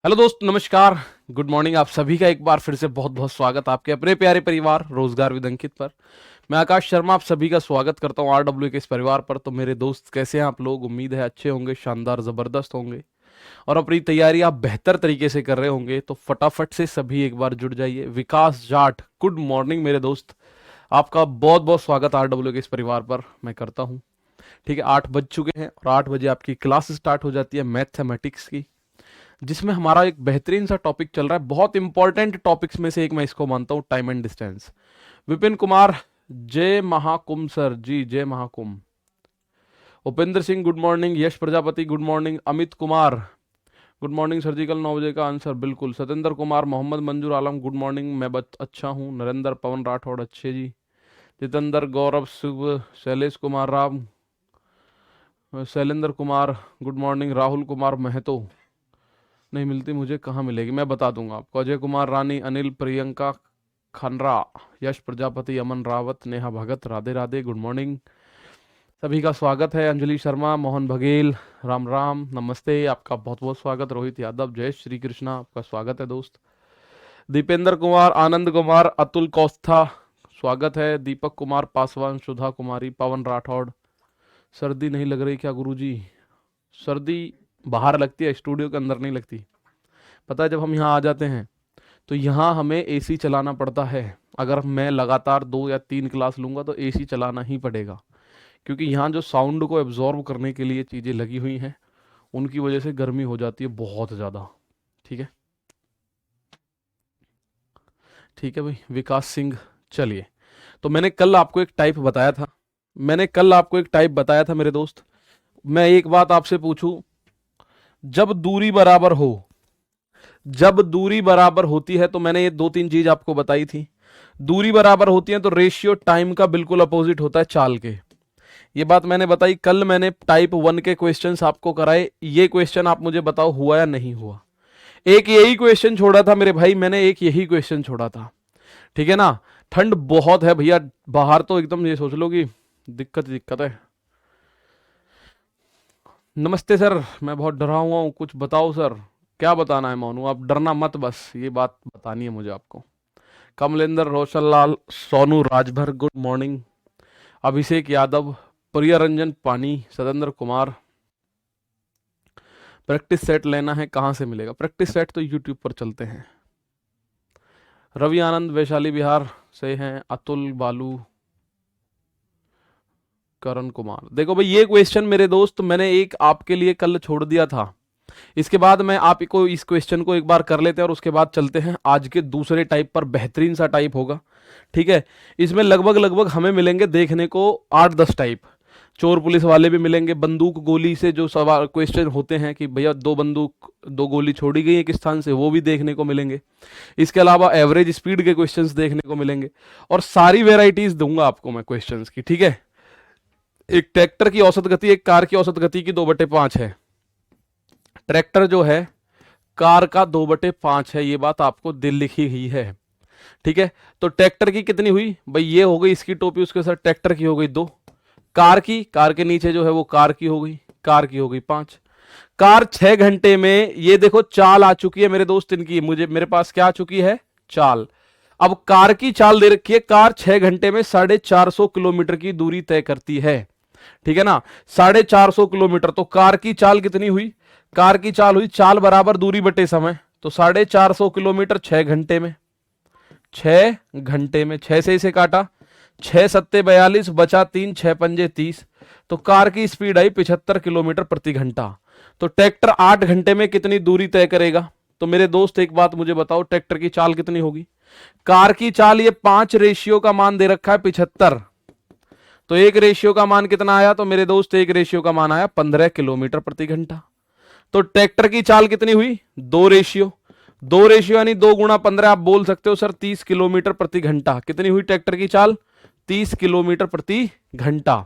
Hello दोस्त, नमस्कार। Good morning. आप सभी का एक बार फिर से बहुत बहुत स्वागत आपके अपने प्यारे परिवार रोजगार विद अंकित पर। मैं आकाश शर्मा आप सभी का स्वागत करता हूं आरडब्ल्यू के इस परिवार पर। तो मेरे दोस्त, कैसे हैं आप लोग? उम्मीद है अच्छे होंगे, शानदार, ज़बरदस्त होंगे और अपनी तैयारी आप बेहतर तरीके से कर रहे होंगे। तो फटाफट से सभी एक बार जुड़ जाइए। विकास जाट, गुड मॉर्निंग मेरे दोस्त। आपका बहुत बहुत स्वागत आरडब्ल्यू के इस परिवार पर मैं करता हूँ। ठीक है, 8 बज चुके हैं और 8 बजे आपकी क्लास स्टार्ट हो जाती है मैथमेटिक्स की, जिसमें हमारा एक बेहतरीन सा टॉपिक चल रहा है। बहुत इंपॉर्टेंट टॉपिक्स में से एक मैं इसको मानता हूं, time and distance. Vipin Kumar, जय महाकुंभ सर जी, जय Mahakumbh. Upendra Singh, good morning. Yash Prajapati, good morning. Amit Kumar, good morning sir ji. कल 9 बजे का आंसर बिल्कुल। सत्येंद्र कुमार, मोहम्मद मंजूर आलम, गुड मॉर्निंग। मैं अच्छा हूँ। नरेंद्र पवन राठौड़, अच्छे जी। जितेंद्र, गौरव, शुभ, शैलेश कुमार राम, शैलेंद्र कुमार, गुड मॉर्निंग। राहुल कुमार महतो, नहीं मिलती मुझे, कहाँ मिलेगी? मैं बता दूंगा आपको। अजय कुमार रानी, अनिल, प्रियंका खनरा, यश प्रजापति, अमन रावत, नेहा भगत, राधे राधे, गुड मॉर्निंग। सभी का स्वागत है। अंजलि शर्मा, मोहन बघेल, राम राम, नमस्ते, आपका बहुत बहुत स्वागत। रोहित यादव, जय श्री कृष्णा, आपका स्वागत है दोस्त। दीपेंद्र कुमार, आनंद कुमार, अतुल कौस्था, स्वागत है। दीपक कुमार पासवान, सुधा कुमारी, पवन राठौड़। सर्दी नहीं लग रही क्या गुरुजी? सर्दी बाहर लगती है, स्टूडियो के अंदर नहीं लगती। पता है, जब हम यहाँ आ जाते हैं तो यहाँ हमें एसी चलाना पड़ता है। अगर मैं लगातार 2 या 3 क्लास लूंगा तो एसी चलाना ही पड़ेगा, क्योंकि यहाँ जो साउंड को एब्जॉर्ब करने के लिए चीज़ें लगी हुई हैं, उनकी वजह से गर्मी हो जाती है बहुत ज़्यादा। ठीक है, ठीक है भाई। विकास सिंह, चलिए। तो मैंने कल आपको एक टाइप बताया था मेरे दोस्त। मैं एक बात आपसे पूछूं, जब दूरी बराबर हो, जब दूरी बराबर होती है, तो मैंने ये 2-3 चीज आपको बताई थी। दूरी बराबर होती है तो रेशियो टाइम का बिल्कुल अपोजिट होता है चाल के। ये बात मैंने बताई कल। मैंने टाइप 1 के क्वेश्चंस आपको कराए। ये क्वेश्चन आप मुझे बताओ हुआ या नहीं हुआ। एक यही क्वेश्चन छोड़ा था मेरे भाई, मैंने एक यही क्वेश्चन छोड़ा था। ठीक है ना? ठंड बहुत है भैया बाहर, तो एकदम ये सोच लो कि दिक्कत दिक्कत है। नमस्ते सर, मैं बहुत डरा हुआ हूँ, कुछ बताओ सर। क्या बताना है मोनू? आप डरना मत, बस ये बात बतानी है मुझे आपको। Kamlendra, Roshan Lal, Sonu Rajbhar, good morning. अभिषेक यादव, प्रिया रंजन पानी, सतेंद्र कुमार। प्रैक्टिस सेट लेना है, कहाँ से मिलेगा? प्रैक्टिस सेट तो यूट्यूब पर चलते हैं। रवि आनंद, वैशाली बिहार से हैं। अतुल, बालू, करण कुमार। देखो भाई, ये क्वेश्चन मेरे दोस्त मैंने एक आपके लिए कल छोड़ दिया था। इसके बाद मैं आपको इस क्वेश्चन को एक बार कर लेते हैं और उसके बाद चलते हैं आज के दूसरे टाइप पर। बेहतरीन सा टाइप होगा, ठीक है। इसमें लगभग लगभग हमें मिलेंगे देखने को 8-10 टाइप। चोर पुलिस वाले भी मिलेंगे। बंदूक गोली से जो सवाल क्वेश्चन होते हैं कि भैया 2 गोली छोड़ी गई एक स्थान से, वो भी देखने को मिलेंगे। इसके अलावा एवरेज स्पीड के क्वेश्चंस देखने को मिलेंगे। और सारी वेराइटीज दूंगा आपको मैं क्वेश्चंस की, ठीक है। एक ट्रैक्टर की औसत गति एक कार की औसत गति की 2/5 है। ट्रैक्टर जो है कार का 2/5 है, ये बात आपको दिल लिखी हुई है, ठीक है। तो ट्रैक्टर की कितनी हुई भाई? ये हो गई इसकी टोपी, उसके साथ ट्रैक्टर की हो गई 2। कार के नीचे जो है वो कार की हो गई, कार की हो गई 5। कार 6 घंटे में, ये देखो चाल आ चुकी है मेरे दोस्त इनकी, मुझे मेरे पास क्या आ चुकी है? चाल। अब कार की चाल दे रखी है, कार 6 घंटे में 450 किलोमीटर की दूरी तय करती है, ठीक है ना। 450 किलोमीटर, तो कार की चाल कितनी हुई? कार की चाल हुई चाल बराबर दूरी बटे समय। तो 450 किलोमीटर 6 घंटे में, 6 घंटे में 6 से इसे काटा, 6 सत्ते 42, बचा 3, 6 पंजे 30। तो कार की स्पीड आई 75 किलोमीटर प्रति घंटा। तो ट्रैक्टर 8 घंटे में कितनी दूरी तय करेगा? तो मेरे दोस्त एक बात मुझे बताओ, ट्रैक्टर की चाल कितनी होगी? कार की चाल, ये 5 रेशियो का मान दे रखा है 75, तो एक रेशियो का मान कितना आया? तो मेरे दोस्त एक रेशियो का मान आया 15 किलोमीटर प्रति घंटा। तो ट्रैक्टर की चाल कितनी हुई? 2 रेशियो यानी 2 × 15, आप बोल सकते हो सर 30 किलोमीटर प्रति घंटा। कितनी हुई ट्रैक्टर की चाल? 30 किलोमीटर प्रति घंटा।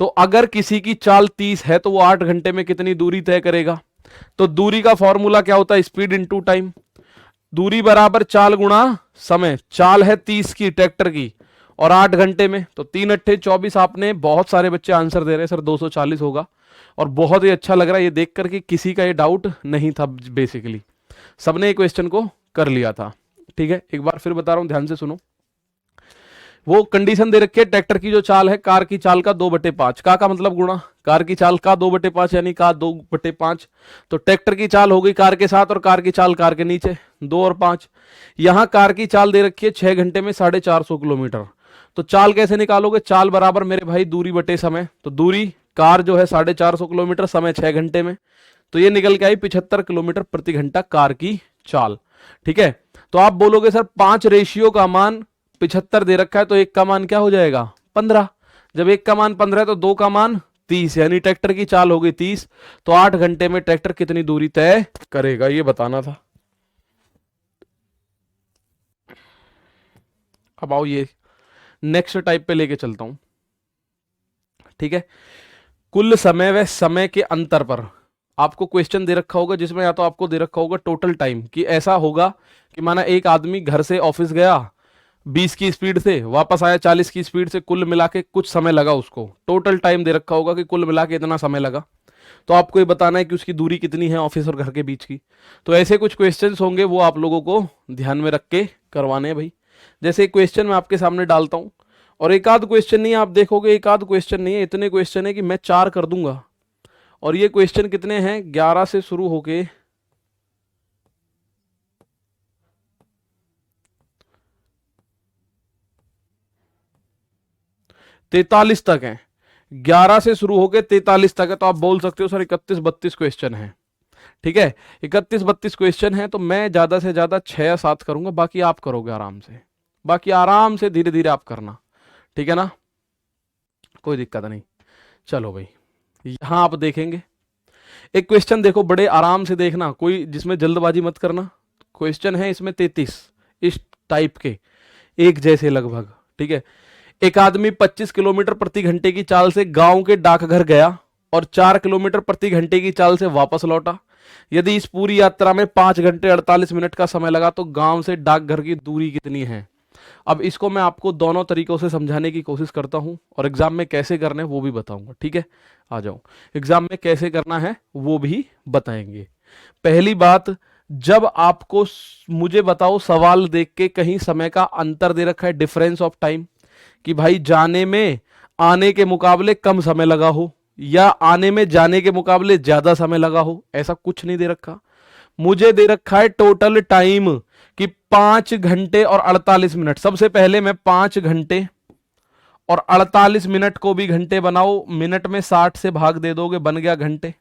तो अगर किसी की चाल 30 है तो वो 8 घंटे में कितनी दूरी तय करेगा? तो दूरी का फॉर्मूला क्या होता है? Speed into time. दूरी बराबर चाल गुणा समय। चाल है 30 की ट्रैक्टर की और 8 घंटे में, तो 3 × 8 = 24। आपने बहुत सारे बच्चे आंसर दे रहे हैं सर 240 होगा, और बहुत ही अच्छा लग रहा है ये देख करके, किसी का ये डाउट नहीं था बेसिकली। सबने एक क्वेश्चन को कर लिया था। ठीक है, एक बार फिर बता रहा हूं, ध्यान से सुनो। वो कंडीशन दे रखी है, ट्रैक्टर की जो चाल है कार की चाल का 2/5, का मतलब गुणा कार की चाल का 2/5 यानी का 2/5। तो ट्रैक्टर की चाल हो गई कार के साथ और कार की चाल कार के नीचे 2 और 5। यहां कार की चाल दे रखी है 6 घंटे में 450 किलोमीटर। तो चाल कैसे निकालोगे? चाल बराबर मेरे भाई दूरी बटे समय। तो दूरी कार जो है 450 किलोमीटर, समय 6 घंटे में, तो ये निकल के आई 75 किलोमीटर प्रति घंटा कार की चाल। ठीक है, तो आप बोलोगे सर 5 रेशियो का मान 75 दे रखा है, तो एक का मान क्या हो जाएगा? 15। जब एक का मान 15 है तो दो का मान 30, यानी ट्रैक्टर की चाल हो गई 30। तो 8 घंटे में ट्रैक्टर कितनी दूरी तय करेगा, ये बताना था। अब आओ ये नेक्स्ट टाइप पे लेके चलता हूं। ठीक है, कुल समय व समय के अंतर पर आपको क्वेश्चन दे रखा होगा, जिसमें या तो आपको दे रखा होगा टोटल टाइम, कि ऐसा होगा कि माना एक आदमी घर से ऑफिस गया 20 की स्पीड से, वापस आया 40 की स्पीड से, कुल मिला के कुछ समय लगा उसको, टोटल टाइम दे रखा होगा कि कुल मिला के इतना समय लगा। तो आपको ये बताना है कि उसकी दूरी कितनी है ऑफिस और घर के बीच की। तो ऐसे कुछ क्वेश्चंस होंगे, वो आप लोगों को ध्यान में रख के करवाने हैं भाई। जैसे क्वेश्चन मैं आपके सामने डालता हूं, और एक आध क्वेश्चन नहीं है, आप देखोगे एक आध क्वेश्चन नहीं है, इतने क्वेश्चन है कि मैं 4 कर दूंगा। और ये क्वेश्चन कितने हैं? 11 से शुरू होके 43 तक है। 11 से शुरू होके 43 तक है, तो आप बोल सकते हो सर 31-32 क्वेश्चन है। ठीक है, 31-32 क्वेश्चन है, तो मैं ज्यादा से ज्यादा 6 या 7 करूंगा, बाकी आप करोगे आराम से, बाकी आराम से धीरे धीरे आप करना। ठीक है ना, कोई दिक्कत नहीं। चलो भाई, यहां आप देखेंगे एक क्वेश्चन, देखो बड़े आराम से देखना, कोई जिसमें जल्दबाजी मत करना। क्वेश्चन है इसमें 33 इस टाइप के, एक जैसे लगभग। ठीक है, एक आदमी 25 किलोमीटर प्रति घंटे की चाल से गांव के डाकघर गया और 4 किलोमीटर प्रति घंटे की चाल से वापस लौटा। यदि इस पूरी यात्रा में 5 घंटे 48 मिनट का समय लगा, तो गांव से डाकघर की दूरी कितनी है? अब इसको मैं आपको दोनों तरीकों से समझाने की कोशिश करता हूं, और एग्जाम में कैसे करना है वो भी बताऊंगा। ठीक है, आ जाओ, एग्जाम में कैसे करना है वो भी बताएंगे। पहली बात, जब आपको मुझे बताओ सवाल देख के कहीं समय का अंतर दे रखा है, डिफरेंस ऑफ टाइम, कि भाई जाने में आने के मुकाबले कम समय लगा हो, या आने में जाने के मुकाबले ज्यादा समय लगा हो, ऐसा कुछ नहीं दे रखा। मुझे दे रखा है टोटल टाइम कि 5 घंटे और 48 मिनट। सबसे पहले मैं 5 घंटे और 48 मिनट को भी घंटे बनाओ, मिनट में 60 से भाग दे दोगे, बन गया घंटे।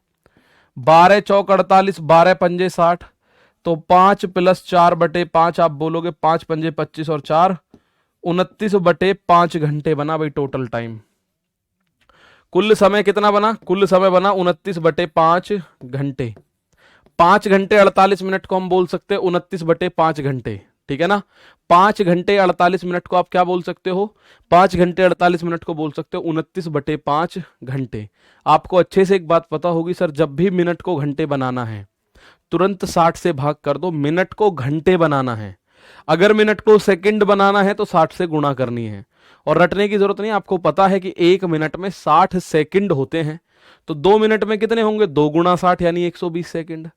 12 चौक 48, 12 पंजे 60, तो 5 + 4/5 आप बोलोगे, 5 पंजे 25 और 4 29/5 घंटे बना भाई टोटल टाइम। कुल समय कितना बना? कुल समय बना 29/5 घंटे। 5 घंटे 48 मिनट को हम बोल सकते हैं 29/5 घंटे। ठीक है ना, 5 घंटे 48 मिनट को आप क्या बोल सकते हो? 5 घंटे 48 मिनट को बोल सकते हो 29/5 घंटे। आपको अच्छे से एक बात पता होगी सर, जब भी मिनट को घंटे बनाना है तुरंत 60 से भाग कर दो। मिनट को घंटे बनाना है, अगर मिनट को सेकंड बनाना है तो 60 से गुणा करनी है। और रटने की जरूरत नहीं, आपको पता है कि 1 मिनट में 60 सेकंड होते हैं, तो 2 मिनट में कितने होंगे? 2 × 60 यानी 120 सेकंड।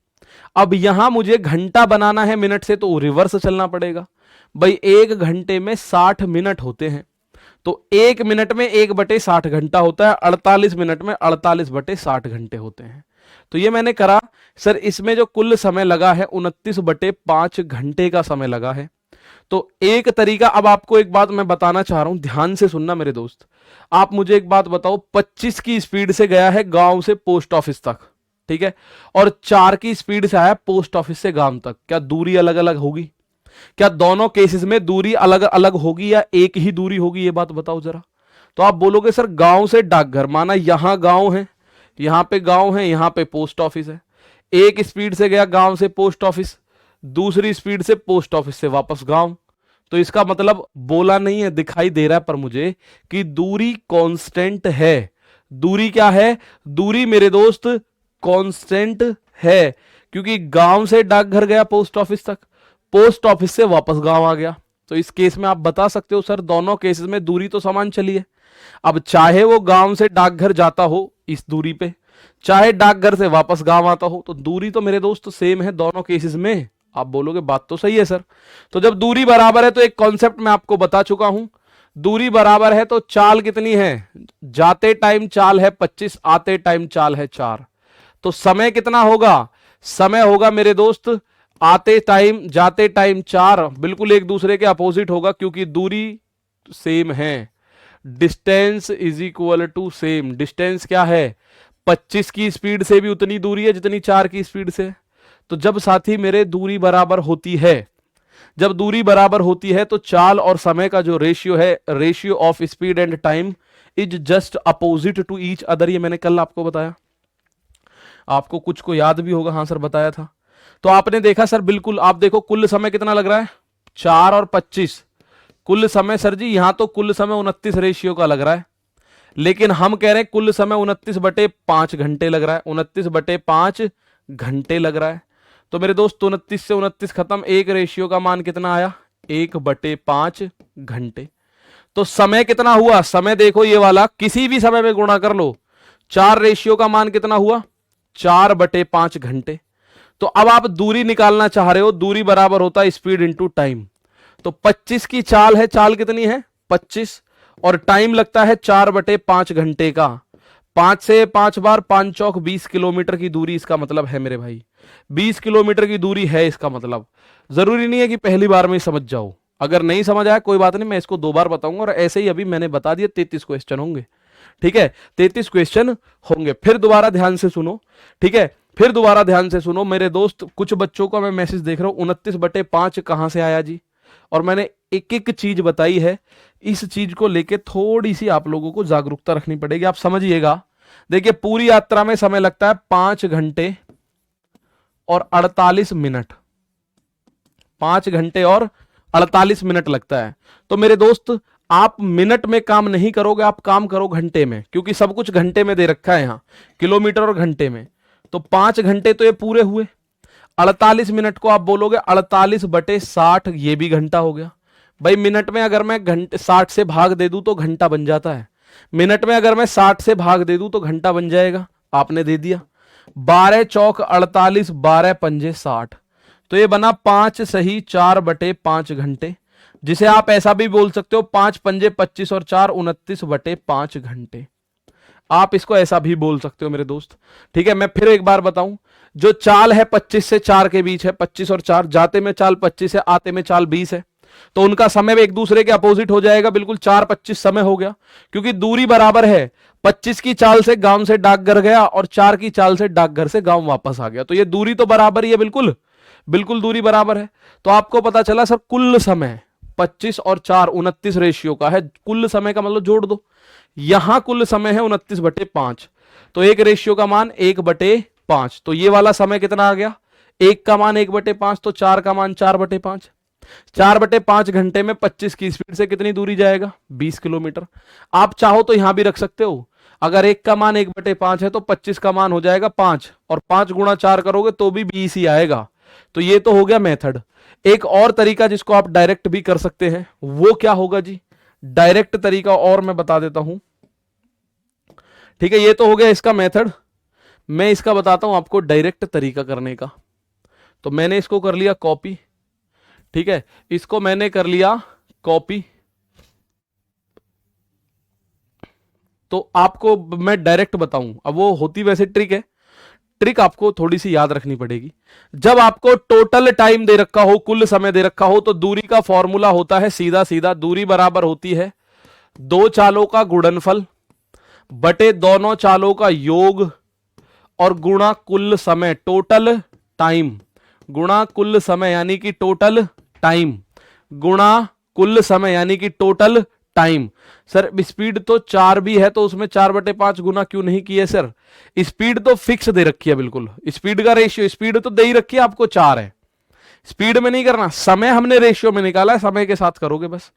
अब यहां मुझे घंटा बनाना है मिनट से, तो रिवर्स चलना पड़ेगा भाई। 1 घंटे में 60 मिनट होते हैं, तो 1 मिनट में 1/60 घंटा होता है, 48 मिनट में 48/60 घंटे होते हैं। तो ये मैंने करा सर, इसमें जो कुल समय लगा है 29/5 घंटे का समय लगा है। तो एक तरीका, अब आपको एक बात मैं बताना चाह रहा हूं, ध्यान से सुनना मेरे दोस्त। आप मुझे एक बात बताओ, 25 की स्पीड से गया है गांव से पोस्ट ऑफिस तक, ठीक है, और 4 की स्पीड से आया पोस्ट ऑफिस से गांव तक, क्या दूरी अलग अलग होगी? क्या दोनों केसेस में दूरी अलग अलग होगी या एक ही दूरी होगी? ये बात बताओ जरा। तो आप बोलोगे सर गांव से डाकघर, माना यहां गांव है, यहां पे गांव है, यहां पे पोस्ट ऑफिस है। एक स्पीड से गया गांव से पोस्ट ऑफिस, दूसरी स्पीड से पोस्ट ऑफिस से वापस गांव। तो इसका मतलब बोला नहीं है, दिखाई दे रहा है पर मुझे कि दूरी कांस्टेंट है। दूरी क्या है? दूरी मेरे दोस्त कांस्टेंट है, क्योंकि गांव से डाकघर गया पोस्ट ऑफिस तक, पोस्ट ऑफिस से वापस गांव आ गया। तो इस केस में आप बता सकते हो सर दोनों केसेस में दूरी तो समान चली है। अब चाहे वो गांव से डाकघर जाता हो इस दूरी पे, चाहे डाकघर से वापस गांव आता हो, तो दूरी तो मेरे दोस्त सेम है दोनों केसेस में। आप बोलोगे बात तो सही है सर। तो जब दूरी बराबर है तो एक कॉन्सेप्ट मैं आपको बता चुका हूं, दूरी बराबर है तो चाल कितनी है, जाते टाइम चाल है 25, आते टाइम चाल है 4। तो समय कितना होगा, समय होगा मेरे दोस्त आते टाइम जाते टाइम 4, बिल्कुल एक दूसरे के अपोजिट होगा क्योंकि दूरी सेम है। Distance is equal to same, distance क्या है, 25 की स्पीड से भी उतनी दूरी है जितनी 4 की स्पीड से। तो जब साथी मेरे दूरी बराबर होती है, जब दूरी बराबर होती है तो चाल और समय का जो रेशियो है, ratio of speed and time is just opposite to each other. ये मैंने कल आपको बताया, आपको कुछ को याद भी होगा, हाँ सर बताया था। तो आपने देखा सर, बिल्कुल आप देखो कुल समय कितना लग रहा है, 4 और 25 कुल समय। सर जी यहां तो कुल समय 29 रेशियो का लग रहा है, लेकिन हम कह रहे हैं कुल समय 29/5 घंटे लग रहा है, 29/5 घंटे लग रहा है। तो मेरे दोस्त 29 से 29 खत्म, एक रेशियो का मान कितना आया, 1/5 घंटे। तो समय कितना हुआ, समय देखो ये वाला किसी भी समय में गुणा कर लो, 4 रेशियो का मान कितना हुआ, 4/5 घंटे। तो अब आप दूरी निकालना चाह रहे हो, दूरी बराबर होता है स्पीड इंटू टाइम। तो 25 की चाल है, चाल कितनी है 25, और टाइम लगता है 4/5 घंटे का। 5 से 5 बार 5 चौक 20 किलोमीटर की दूरी इसका मतलब है मेरे भाई, 20 किलोमीटर की दूरी है इसका मतलब। जरूरी नहीं है कि पहली बार में ही समझ जाओ, अगर नहीं समझ आया कोई बात नहीं, मैं इसको 2 बार बताऊंगा। और ऐसे ही अभी मैंने बता दिया 33 क्वेश्चन होंगे, ठीक है, 33 क्वेश्चन होंगे। फिर दोबारा ध्यान से सुनो, ठीक है, फिर दोबारा ध्यान से सुनो मेरे दोस्त। कुछ बच्चों का मैं मैसेज देख रहा हूं 29/5 कहां से आया जी, और मैंने एक एक चीज बताई है। इस चीज को लेके थोड़ी सी आप लोगों को जागरूकता रखनी पड़ेगी, आप समझिएगा। देखिए पूरी यात्रा में समय लगता है 5 घंटे और 48 मिनट, 5 घंटे और 48 मिनट लगता है। तो मेरे दोस्त आप मिनट में काम नहीं करोगे, आप काम करो घंटे में, क्योंकि सब कुछ घंटे में दे रखा है यहां, किलोमीटर और घंटे में। तो 5 घंटे तो ये पूरे हुए, 48 मिनट को आप बोलोगे 48/60, ये भी घंटा हो गया। भाई मिनट में अगर मैं घंटे 60 से भाग दे दूं तो घंटा बन जाता है, मिनट में अगर मैं 60 से भाग दे दूं तो घंटा बन जाएगा, आपने दे दिया। 12 चौक 48, 12 पंजे 60, तो ये बना 5 सही 4/5 घंटे, जिसे आप ऐसा भी बोल सकते हो 5 पंजे 25 और 4 29/5 घंटे। आप इसको ऐसा भी बोल सकते हो मेरे दोस्त, ठीक है। मैं फिर एक बार बताऊं, जो चाल है 25 से 4 के बीच है, 25 और 4, जाते में चाल 25 है, आते में चाल 20 है, तो उनका समय एक दूसरे के अपोजिट हो जाएगा, बिल्कुल 4:25 समय हो गया, क्योंकि दूरी बराबर है। 25 की चाल से गांव से डाकघर गया और 4 की चाल से डाकघर से गांव वापस आ गया, तो ये दूरी तो बराबर ही है, बिल्कुल बिल्कुल दूरी बराबर है। तो आपको पता चला सर कुल समय 25 और 4 29 रेशियो का है, कुल समय का मतलब जोड़ दो, यहां कुल समय है 29/5, तो एक रेशियो का मान 1/5, तो ये वाला समय कितना आ गया, एक का मान 1/5, तो 4 का मान 4/5, 4/5 घंटे में 25 की स्पीड से कितनी दूरी जाएगा, 20 किलोमीटर। आप चाहो तो यहां भी रख सकते हो, अगर एक का मान 1/5 है तो 25 का मान हो जाएगा 5, और 5 गुणा 4 करोगे तो भी 20 ही आएगा। तो ये तो हो गया मेथड। एक और तरीका जिसको आप डायरेक्ट भी कर सकते हैं, वो क्या होगा जी, डायरेक्ट तरीका और मैं बता देता हूं, ठीक है। ये तो हो गया इसका मेथड, मैं इसका बताता हूं आपको डायरेक्ट तरीका करने का। तो मैंने इसको कर लिया कॉपी, ठीक है, इसको मैंने कर लिया कॉपी। तो आपको मैं डायरेक्ट बताऊं, अब वो होती वैसे ट्रिक है, ट्रिक आपको थोड़ी सी याद रखनी पड़ेगी। जब आपको टोटल टाइम दे रखा हो, कुल समय दे रखा हो, तो दूरी का फॉर्मूला होता है सीधा सीधा, दूरी बराबर होती है 2 चालों का गुणनफल बटे दोनों चालों का योग और गुणा कुल समय, टोटल टाइम गुणा कुल समय यानी कि टोटल टाइम, गुणा कुल समय यानी कि टोटल टाइम। सर स्पीड तो 4 भी है, तो उसमें 4/5 गुना क्यों नहीं किए सर, स्पीड तो फिक्स दे रखी है, बिल्कुल स्पीड का रेशियो, स्पीड तो दे ही रखी है आपको 4 है, स्पीड में नहीं करना, समय हमने रेशियो में निकाला है, समय के साथ करोगे बस,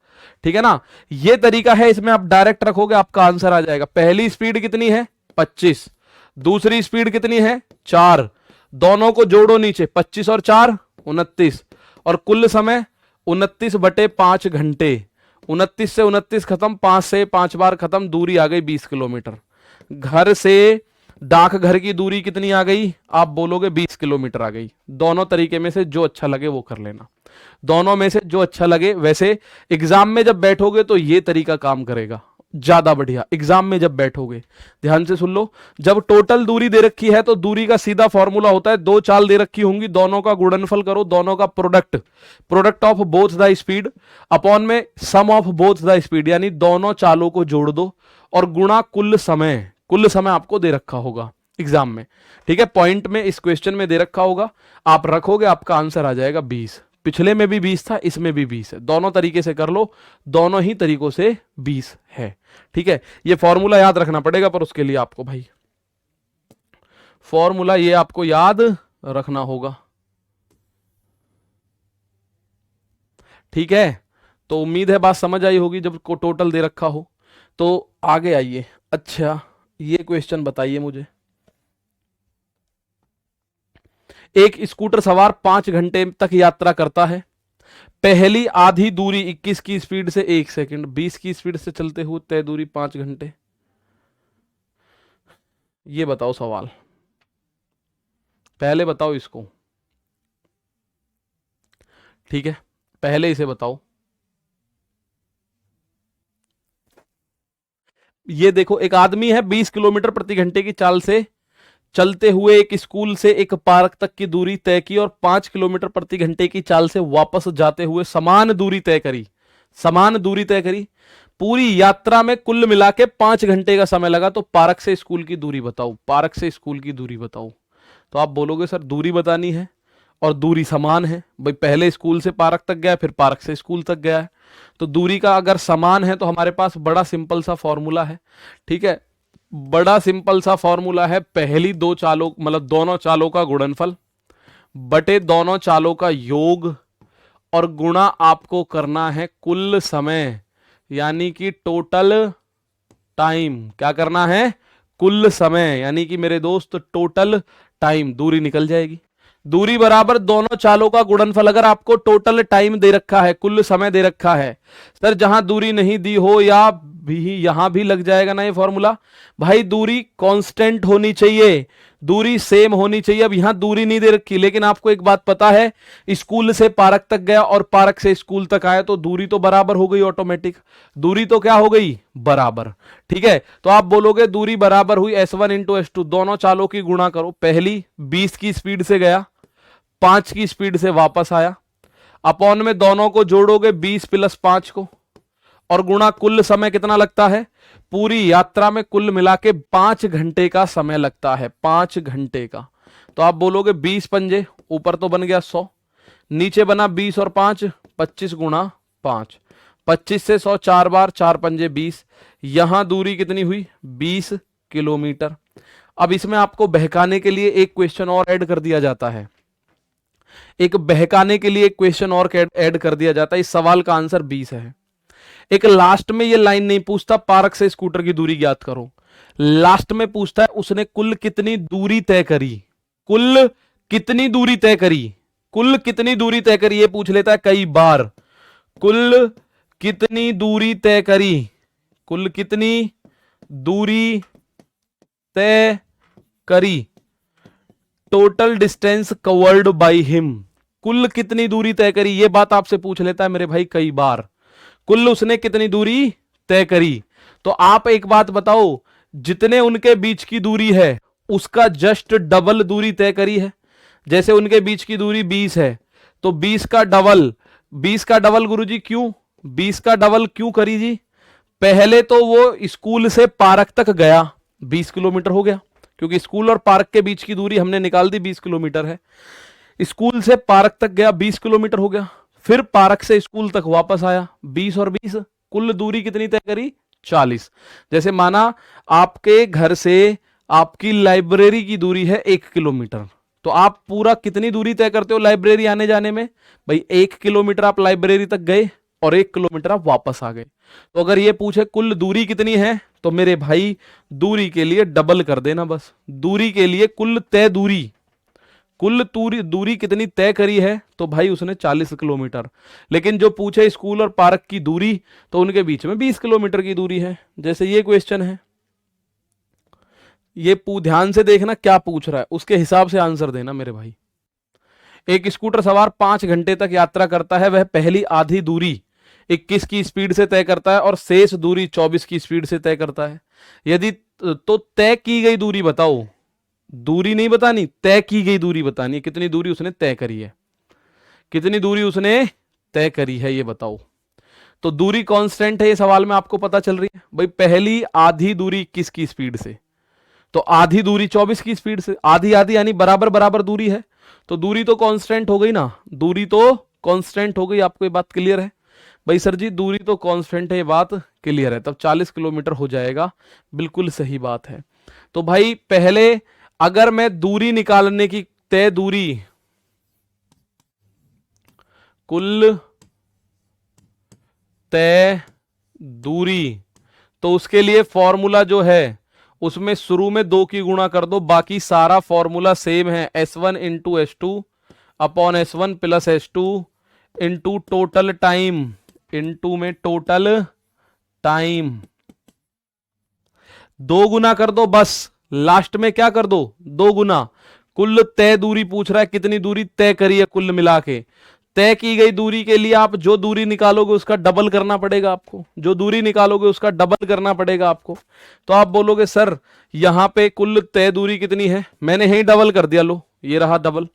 ठीक है ना। ये तरीका है, इसमें आप डायरेक्ट रखोगे आपका आंसर आ जाएगा। पहली स्पीड कितनी है 25, दूसरी स्पीड कितनी है 4, दोनों को जोड़ो नीचे, 25 और 4 29, और कुल समय 29/5 घंटे, 29 से 29 खत्म, 5 से 5 बार खत्म, दूरी आ गई 20 किलोमीटर। घर से डाकघर की दूरी कितनी आ गई, आप बोलोगे 20 किलोमीटर आ गई। दोनों तरीके में से जो अच्छा लगे वो कर लेना, दोनों में से जो अच्छा लगे। वैसे एग्जाम में जब बैठोगे तो ये तरीका काम करेगा, ज्यादा बढ़िया। एग्जाम में जब बैठोगे ध्यान से सुन लो, जब टोटल दूरी दे रखी है तो दूरी का सीधा फॉर्मूला होता है, दो चाल दे रखी होंगी, दोनों का गुणनफल करो, दोनों का product, product of both the speed upon में सम ऑफ बोथ द स्पीड, यानी दोनों चालों को जोड़ दो और गुणा कुल समय। कुल समय आपको दे रखा होगा एग्जाम में, ठीक है, पॉइंट में इस क्वेश्चन में दे रखा होगा, आप रखोगे आपका आंसर आ जाएगा 20। पिछले में भी 20 था, इसमें भी 20 है, दोनों तरीके से कर लो, दोनों ही तरीकों से 20 है। ठीक है, ये फॉर्मूला याद रखना पड़ेगा, पर उसके लिए आपको भाई फॉर्मूला ये आपको याद रखना होगा। ठीक है, तो उम्मीद है बात समझ आई होगी जब को टोटल दे रखा हो। तो आगे आइए। अच्छा, ये क्वेश्चन बताइए मुझे, एक स्कूटर सवार 5 घंटे तक यात्रा करता है, पहली आधी दूरी 21 की स्पीड से 1 सेकंड, 20 की स्पीड से चलते हुए तय दूरी 5 घंटे। ये बताओ सवाल, पहले बताओ इसको, ठीक है, पहले इसे बताओ। ये देखो, एक आदमी है 20 किलोमीटर प्रति घंटे की चाल से चलते हुए एक स्कूल से एक पार्क तक की दूरी तय की और 5 किलोमीटर प्रति घंटे की चाल से वापस जाते हुए समान दूरी तय करी, समान दूरी तय करी। पूरी यात्रा में कुल मिला के 5 घंटे का समय लगा, तो पार्क से स्कूल की दूरी बताओ, पार्क से स्कूल की दूरी बताओ। तो आप बोलोगे सर दूरी बतानी है और दूरी समान है, भाई पहले स्कूल से पार्क तक गया, फिर पार्क से स्कूल तक गया है, तो दूरी का अगर समान है तो हमारे पास बड़ा सिंपल सा फॉर्मूला है। ठीक है, बड़ा सिंपल सा फॉर्मूला है, पहली दो चालों मतलब दोनों चालों का गुणनफल बटे दोनों चालों का योग और गुणा आपको करना है कुल समय, यानी कि टोटल टाइम। क्या करना है, कुल समय, यानी कि मेरे दोस्त टोटल टाइम। दूरी निकल जाएगी, दूरी बराबर दोनों चालों का गुणनफल। अगर आपको टोटल टाइम दे रखा है, कुल समय दे रखा है, सर जहां दूरी नहीं दी हो या भी यहां भी लग जाएगा ना ये फॉर्मूला। भाई दूरी कांस्टेंट होनी चाहिए, दूरी सेम होनी चाहिए। अब यहां दूरी नहीं दे रखी, लेकिन आपको एक बात पता है, स्कूल से पार्क तक गया और पार्क से स्कूल तक आया, तो दूरी तो बराबर हो गई ऑटोमेटिक, दूरी तो क्या हो गई, बराबर। ठीक है, तो आप बोलोगे दूरी बराबर हुई S1 इंटू S2, दोनों चालों की गुणा करो। पहली 20 की स्पीड से गया, 5 की स्पीड से वापस आया, अपॉन में दोनों को जोड़ोगे 20 प्लस 5 को, और गुणा कुल समय कितना लगता है, पूरी यात्रा में कुल मिला के 5 घंटे का समय लगता है, 5 घंटे का। तो आप बोलोगे 20 पंजे, ऊपर तो बन गया 100, नीचे बना 20 और 5 25 गुणा 5, 25 से 100 4 बार, 4 पंजे 20, यहां दूरी कितनी हुई 20 किलोमीटर। अब इसमें आपको बहकाने के लिए एक क्वेश्चन और ऐड कर दिया जाता है, एक बहकाने के लिए एक क्वेश्चन और ऐड कर दिया जाता है। इस सवाल का आंसर 20 है। एक लास्ट में ये लाइन नहीं पूछता पार्क से स्कूटर की दूरी ज्ञात करो, लास्ट में पूछता है उसने कुल कितनी दूरी तय करी, कुल कितनी दूरी तय करी, कुल कितनी दूरी तय करी, ये पूछ लेता है कई बार। कुल कितनी दूरी तय करी, कुल कितनी दूरी तय करी, total distance covered by him, कुल कितनी दूरी तय करी, ये बात आपसे पूछ लेता है मेरे भाई कई बार, कुल उसने कितनी दूरी तय करी। तो आप एक बात बताओ, जितने उनके बीच की दूरी है उसका जस्ट डबल दूरी तय करी है। जैसे उनके बीच की दूरी 20 है, तो 20 का डबल, 20 का डबल गुरुजी क्यों, 20 का डबल क्यों करी जी, पहले तो वो स्कूल से पार्क तक गया, 20 किलोमीटर हो गया, क्योंकि स्कूल और पार्क के बीच की दूरी हमने निकाल दी 20 किलोमीटर है। स्कूल से पार्क तक गया 20 किलोमीटर हो गया, फिर पार्क से स्कूल तक वापस आया 20 और 20, कुल दूरी कितनी तय करी 40। जैसे माना आपके घर से आपकी लाइब्रेरी की दूरी है 1 किलोमीटर, तो आप पूरा कितनी दूरी तय करते हो लाइब्रेरी आने जाने में, भाई 1 किलोमीटर आप लाइब्रेरी तक गए और 1 किलोमीटर आप वापस आ गए। तो अगर ये पूछे कुल दूरी कितनी है, तो मेरे भाई दूरी के लिए डबल कर देना बस, दूरी के लिए कुल तय दूरी, कुल दूरी कितनी तय करी है, तो भाई उसने 40 किलोमीटर। लेकिन जो पूछे स्कूल और पार्क की दूरी, तो उनके बीच में 20 किलोमीटर की दूरी है। जैसे ये क्वेश्चन है, ये ध्यान से देखना क्या पूछ रहा है, उसके हिसाब से आंसर देना मेरे भाई। एक स्कूटर सवार 5 घंटे तक यात्रा करता है, वह पहली आधी दूरी 21 की स्पीड से तय करता है और शेष दूरी 24 की स्पीड से तय करता है। यदि तो तय की गई दूरी बताओ, दूरी नहीं बतानी, तय की गई दूरी बतानी है, कितनी दूरी उसने तय करी है, कितनी दूरी उसने तय करी है ये बताओ। तो दूरी कांस्टेंट है, ये सवाल में आपको पता चल रही है भाई। पहली आधी दूरी 21 की स्पीड से, तो आधी दूरी 24 की स्पीड से, आधी आधी यानी बराबर बराबर दूरी है, तो दूरी तो कांस्टेंट हो गई ना, दूरी तो कांस्टेंट हो गई। आपको ये बात क्लियर है भाई? सर जी दूरी तो कांस्टेंट है, ये बात क्लियर है, तब 40 किलोमीटर हो जाएगा। बिल्कुल सही बात है। तो भाई पहले अगर मैं दूरी निकालने की, तय दूरी, कुल तय दूरी, तो उसके लिए फॉर्मूला जो है उसमें शुरू में 2 की गुणा कर दो, बाकी सारा फॉर्मूला सेम है, S1 into S2 upon S1 plus S2 into total time, into में टोटल टाइम, 2 गुना कर दो बस, लास्ट में क्या कर दो, 2 गुना। कुल तय दूरी पूछ रहा है, कितनी दूरी तय करी है कुल मिला के। तय की गई दूरी के लिए आप जो दूरी निकालोगे उसका डबल करना पड़ेगा आपको, जो दूरी निकालोगे उसका डबल करना पड़ेगा आपको। तो आप बोलोगे सर यहां पे कुल तय दूरी कितनी है, मैंने यही डबल कर दिया, लो ये रहा डबल।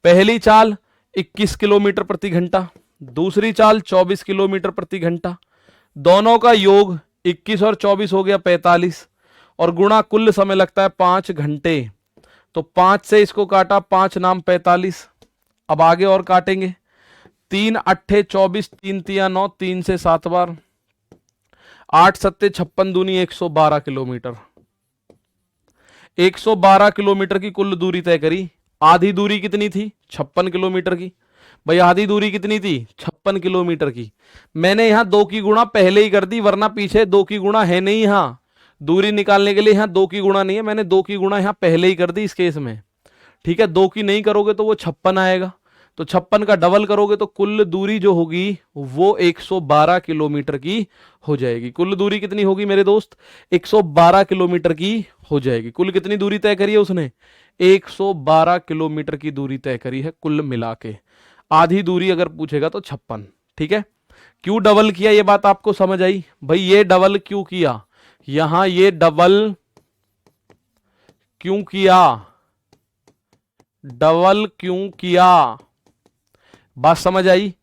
पहली चाल 21 किलोमीटर प्रति घंटा, दूसरी चाल 24 किलोमीटर प्रति घंटा, दोनों का योग 21 और 24 हो गया 45, और गुणा कुल समय लगता है 5 घंटे। तो 5 से इसको काटा, 5 नाम 45। अब आगे और काटेंगे, 3 अट्ठे 24, 3 तिया 9, 3 से 7 बार, 8 सत्ते 56 दूनी 112 किलोमीटर। 112 किलोमीटर की कुल दूरी तय करी। आधी दूरी कितनी थी, 56 किलोमीटर की। भाई आधी दूरी कितनी थी, 56 किलोमीटर की। मैंने यहां 2 की गुणा पहले ही कर दी, वरना पीछे 2 की गुणा है नहीं, यहां दूरी निकालने के लिए यहां 2 की गुणा नहीं है, मैंने 2 की गुणा यहां पहले ही कर दी इस केस में। ठीक है, 2 की नहीं करोगे तो वो 56 आएगा, तो 56 का डबल करोगे तो कुल दूरी जो होगी वो 112 किलोमीटर की हो जाएगी। कुल दूरी कितनी होगी मेरे दोस्त, 112 किलोमीटर की हो जाएगी। कुल कितनी दूरी तय करी है उसने, 112 किलोमीटर की दूरी तय करी है कुल मिला के। आधी दूरी अगर पूछेगा तो 56। ठीक है, क्यों डबल किया ये बात आपको समझ आई भाई? ये डबल क्यों किया, यहां ये डबल क्यों किया, डबल क्यों किया, बात समझ आई?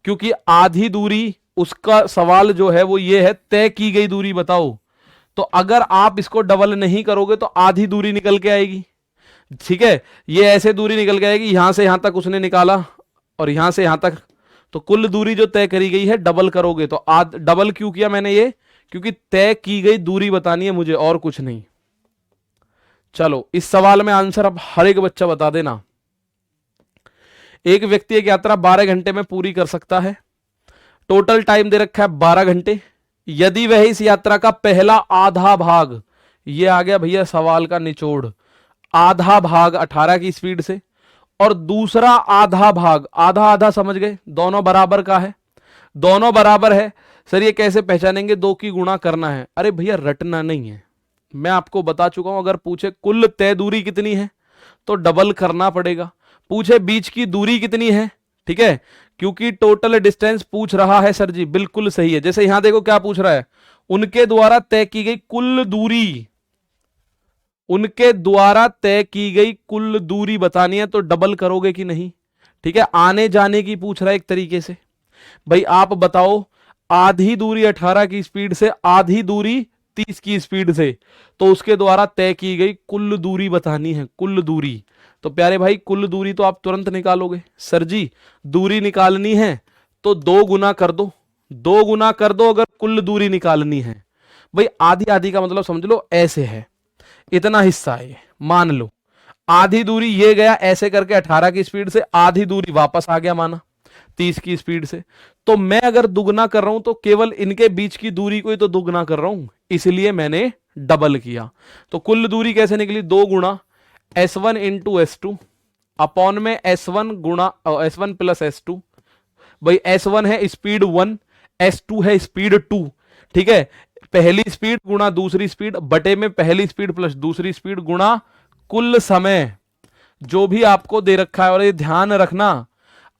क्योंकि आधी दूरी, उसका सवाल जो है वो ये है तय की गई दूरी बताओ, तो अगर आप इसको डबल नहीं करोगे तो आधी दूरी निकल के आएगी। ठीक है, ये ऐसे दूरी निकल के आएगी, यहां से यहां तक उसने निकाला और यहां से यहां तक, तो कुल दूरी जो तय करी गई है डबल करोगे तो डबल क्यों किया मैंने ये, क्योंकि तय की गई दूरी बतानी है मुझे और कुछ नहीं। चलो इस सवाल में आंसर अब हर एक बच्चा बता देना। एक व्यक्ति एक यात्रा 12 घंटे में पूरी कर सकता है, टोटल टाइम दे रखा है 12 घंटे। यदि वह इस यात्रा का पहला आधा भाग, ये आ गया भैया सवाल का निचोड़, आधा भाग 18 की स्पीड से, और दूसरा आधा भाग, आधा आधा समझ गए, दोनों बराबर का है, दोनों बराबर है। सर ये कैसे पहचानेंगे, 2 की गुणा करना है। अरे भैया रटना नहीं है, मैं आपको बता चुका हूं। अगर पूछे कुल तय दूरी कितनी है तो डबल करना पड़ेगा, पूछे बीच की दूरी कितनी है, ठीक है, क्योंकि टोटल डिस्टेंस पूछ रहा है सर जी, बिल्कुल सही है। जैसे यहां देखो क्या पूछ रहा है, उनके द्वारा तय की गई कुल दूरी, उनके द्वारा तय की गई कुल दूरी बतानी है, तो डबल करोगे कि नहीं? ठीक है, आने जाने की पूछ रहा है एक तरीके से। भाई आप बताओ, आधी दूरी 18 की स्पीड से, आधी दूरी 30 की स्पीड से, तो उसके द्वारा तय की गई कुल दूरी बतानी है, कुल दूरी। तो प्यारे भाई कुल दूरी तो आप तुरंत निकालोगे। सर जी दूरी निकालनी है तो 2 गुना कर दो, 2 गुना कर दो अगर कुल दूरी निकालनी है। भाई आधी आधी का मतलब समझ लो ऐसे है, इतना हिस्सा है, मान लो आधी दूरी ये गया ऐसे करके 18 की स्पीड से, आधी दूरी वापस आ गया माना 30 की स्पीड से। तो मैं अगर दुगना कर रहा हूं तो केवल इनके बीच की दूरी को ही तो दुगना कर रहा हूं, इसलिए मैंने डबल किया। तो कुल दूरी कैसे निकली, 2 गुणा S1 इंटू S2 अपॉन में S1 गुणा S1 प्लस S2। भाई S1 है स्पीड 1, S2 है स्पीड 2, ठीक है, पहली स्पीड गुणा दूसरी स्पीड बटे में पहली स्पीड प्लस दूसरी स्पीड गुणा कुल समय जो भी आपको दे रखा है। और ये ध्यान रखना,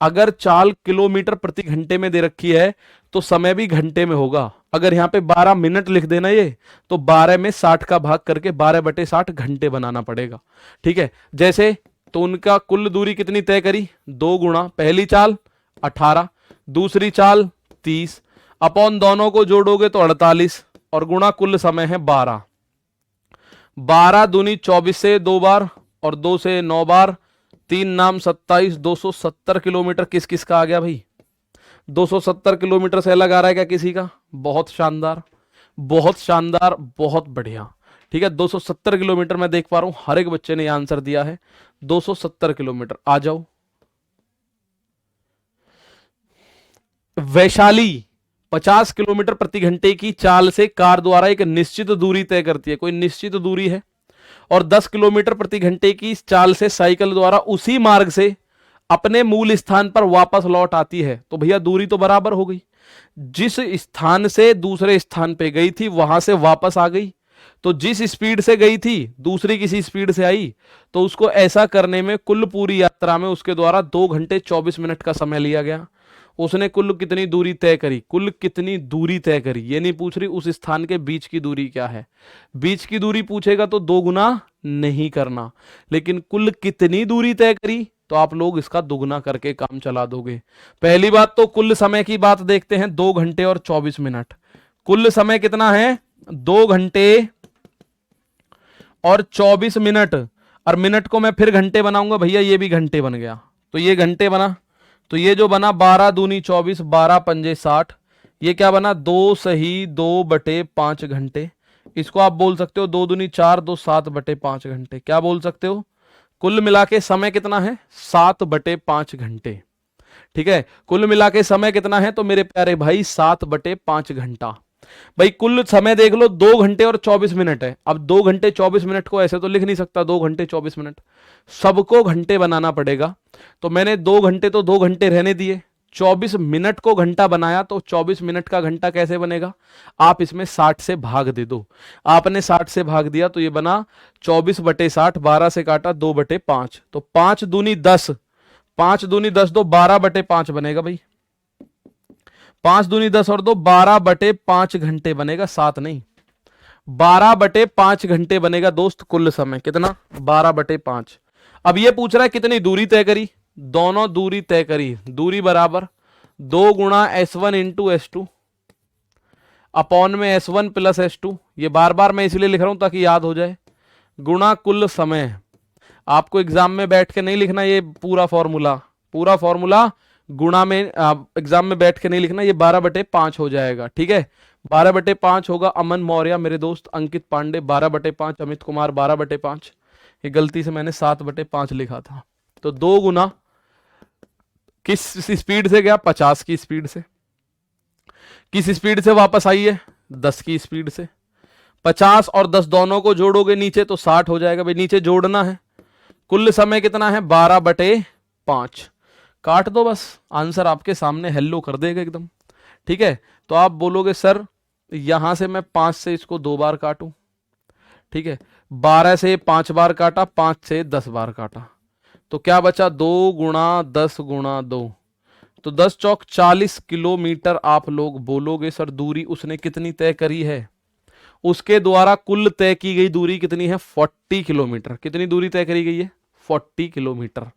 अगर चाल किलोमीटर प्रति घंटे में दे रखी है तो समय भी घंटे में होगा। अगर यहां पे 12 मिनट लिख देना ये, तो 12 में 60 का भाग करके 12/60 घंटे बनाना पड़ेगा। ठीक है, जैसे तो उनका कुल दूरी कितनी तय करी, 2 गुणा पहली चाल 18, दूसरी चाल 30, अपॉन दोनों को जोड़ोगे तो 48 और गुणा कुल समय है 12। 12 दूनी 24 से 2 बार और 2 से 9 बार, 3 नाम 27, 270 किलोमीटर किस किस का आ गया भाई? 270 किलोमीटर से अलग आ रहा है क्या किसी का? बहुत शानदार, बहुत शानदार, बहुत बढ़िया। ठीक है, 270 किलोमीटर मैं देख पा रहा हूं, हर एक बच्चे ने आंसर दिया है 270 किलोमीटर। आ जाओ। वैशाली 50 किलोमीटर प्रति घंटे की चाल से कार द्वारा एक निश्चित दूरी तय करती है, कोई निश्चित दूरी है, और 10 किलोमीटर प्रति घंटे की चाल से साइकिल द्वारा उसी मार्ग से अपने मूल स्थान पर वापस लौट आती है। तो भैया दूरी तो बराबर हो गई, जिस स्थान से दूसरे स्थान पे गई थी वहां से वापस आ गई, तो जिस स्पीड से गई थी दूसरी किसी स्पीड से आई, तो उसको ऐसा करने में कुल पूरी यात्रा में उसके द्वारा 2 घंटे 24 मिनट का समय लिया गया। उसने कुल कितनी दूरी तय करी, कुल कितनी दूरी तय करी, ये नहीं पूछ रही उस स्थान के बीच की दूरी क्या है। बीच की दूरी पूछेगा तो 2 गुना नहीं करना, लेकिन कुल कितनी दूरी तय करी तो आप लोग इसका दुगना करके काम चला दोगे। पहली बात तो कुल समय की बात देखते हैं, 2 घंटे और 24 मिनट। कुल समय कितना है? 2 घंटे और 24 मिनट। और मिनट को मैं फिर घंटे बनाऊंगा भैया, ये भी घंटे बन गया, तो ये घंटे बना, तो ये जो बना 12 दूनी 24, 12 पंजे 60, ये क्या बना 2 सही 2/5 घंटे। इसको आप बोल सकते हो 2 दूनी 4, 2 7/5 घंटे। क्या बोल सकते हो? कुल मिला के समय कितना है? 7/5 घंटे। ठीक है, कुल मिला के समय कितना है तो मेरे प्यारे भाई 7/5 घंटा। भाई कुल समय देख लो 2 घंटे और 24 मिनट है। अब 2 घंटे 24 मिनट को ऐसे तो लिख नहीं सकता 2 घंटे 24 मिनट, सबको घंटे बनाना पड़ेगा। तो मैंने 2 घंटे तो 2 घंटे रहने दिए, 24 मिनट को घंटा बनाया, तो 24 मिनट का घंटा कैसे बनेगा? आप इसमें 60 से भाग दे दो। आपने 60 से भाग दिया तो ये बना 24/60, 12 से काटा 2/5, तो 5 दूनी 10, 5 दूनी 10 दो 12/5 बनेगा भाई। 5 दूनी 10 और 2 12/5 घंटे बनेगा, 7 नहीं, 12/5 घंटे बनेगा दोस्त कुल समय। कितना? 12/5। अब ये पूछ रहा है कितनी दूरी तय करी, दोनों दूरी तय करी, दूरी बराबर 2 गुणा S1 इंटू S2 अपॉन में S1 प्लस S2, ये बार बार मैं इसलिए लिख रहा हूं ताकि याद हो जाए, गुणा कुल समय। आपको एग्जाम में बैठ के नहीं लिखना ये पूरा फॉर्मूला, पूरा फॉर्मूला गुणा में एग्जाम में बैठ के नहीं लिखना, ये 12/5 हो जाएगा। ठीक है, 12/5 होगा। अमन मौर्य मेरे दोस्त, अंकित पांडे 12/5, अमित कुमार 12/5, ये गलती से मैंने 7/5 लिखा था। तो 2 गुना किस स्पीड से गया? 50 की स्पीड से। किस स्पीड से वापस आई है? 10 की स्पीड से। 50 और 10 दोनों को जोड़ोगे नीचे तो 60 हो जाएगा भाई, नीचे जोड़ना है। कुल समय कितना है? 12/5। काट दो बस, आंसर आपके सामने हेलो कर देगा एकदम। ठीक है, तो आप बोलोगे सर यहां से मैं 5 से इसको 2 बार काटूं, ठीक है, 12 से 5 बार काटा, 5 से 10 बार काटा, तो क्या बचा? 2 गुणा 10 गुणा 2, तो 10 चौक 40 किलोमीटर आप लोग बोलोगे सर दूरी उसने कितनी तय करी है? उसके द्वारा कुल तय की गई दूरी कितनी है? 40 किलोमीटर। कितनी दूरी तय करी गई है? 40 किलोमीटर।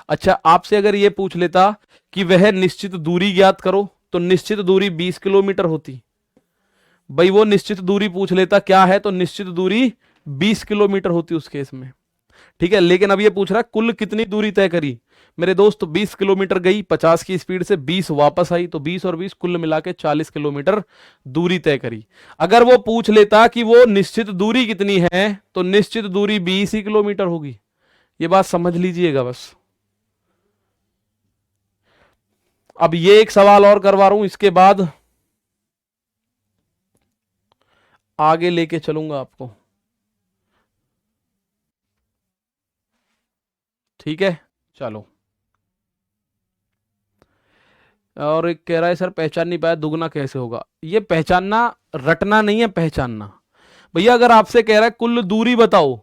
अच्छा, आपसे अगर यह पूछ लेता कि वह निश्चित दूरी ज्ञात करो, तो निश्चित दूरी 20 किलोमीटर होती भाई। वो निश्चित दूरी पूछ लेता क्या है, तो निश्चित दूरी 20 किलोमीटर होती उस केस में। ठीक है, लेकिन अब ये पूछ रहा है कुल कितनी दूरी तय करी। मेरे दोस्त 20 किलोमीटर गई 50 की स्पीड से, 20 वापस आई, तो 20 और 20 कुल मिला के 40 किलोमीटर दूरी तय करी। अगर वो पूछ लेता कि वो निश्चित दूरी कितनी है, तो निश्चित दूरी 20 ही किलोमीटर होगी। ये बात समझ लीजिएगा बस। अब ये एक सवाल और करवा रहा हूं, इसके बाद आगे लेके चलूंगा आपको। ठीक है, चलो। और एक कह रहा है सर पहचान नहीं पाया, दुगना कैसे होगा? ये पहचानना रटना नहीं है, पहचानना। भैया अगर आपसे कह रहा है कुल दूरी बताओ,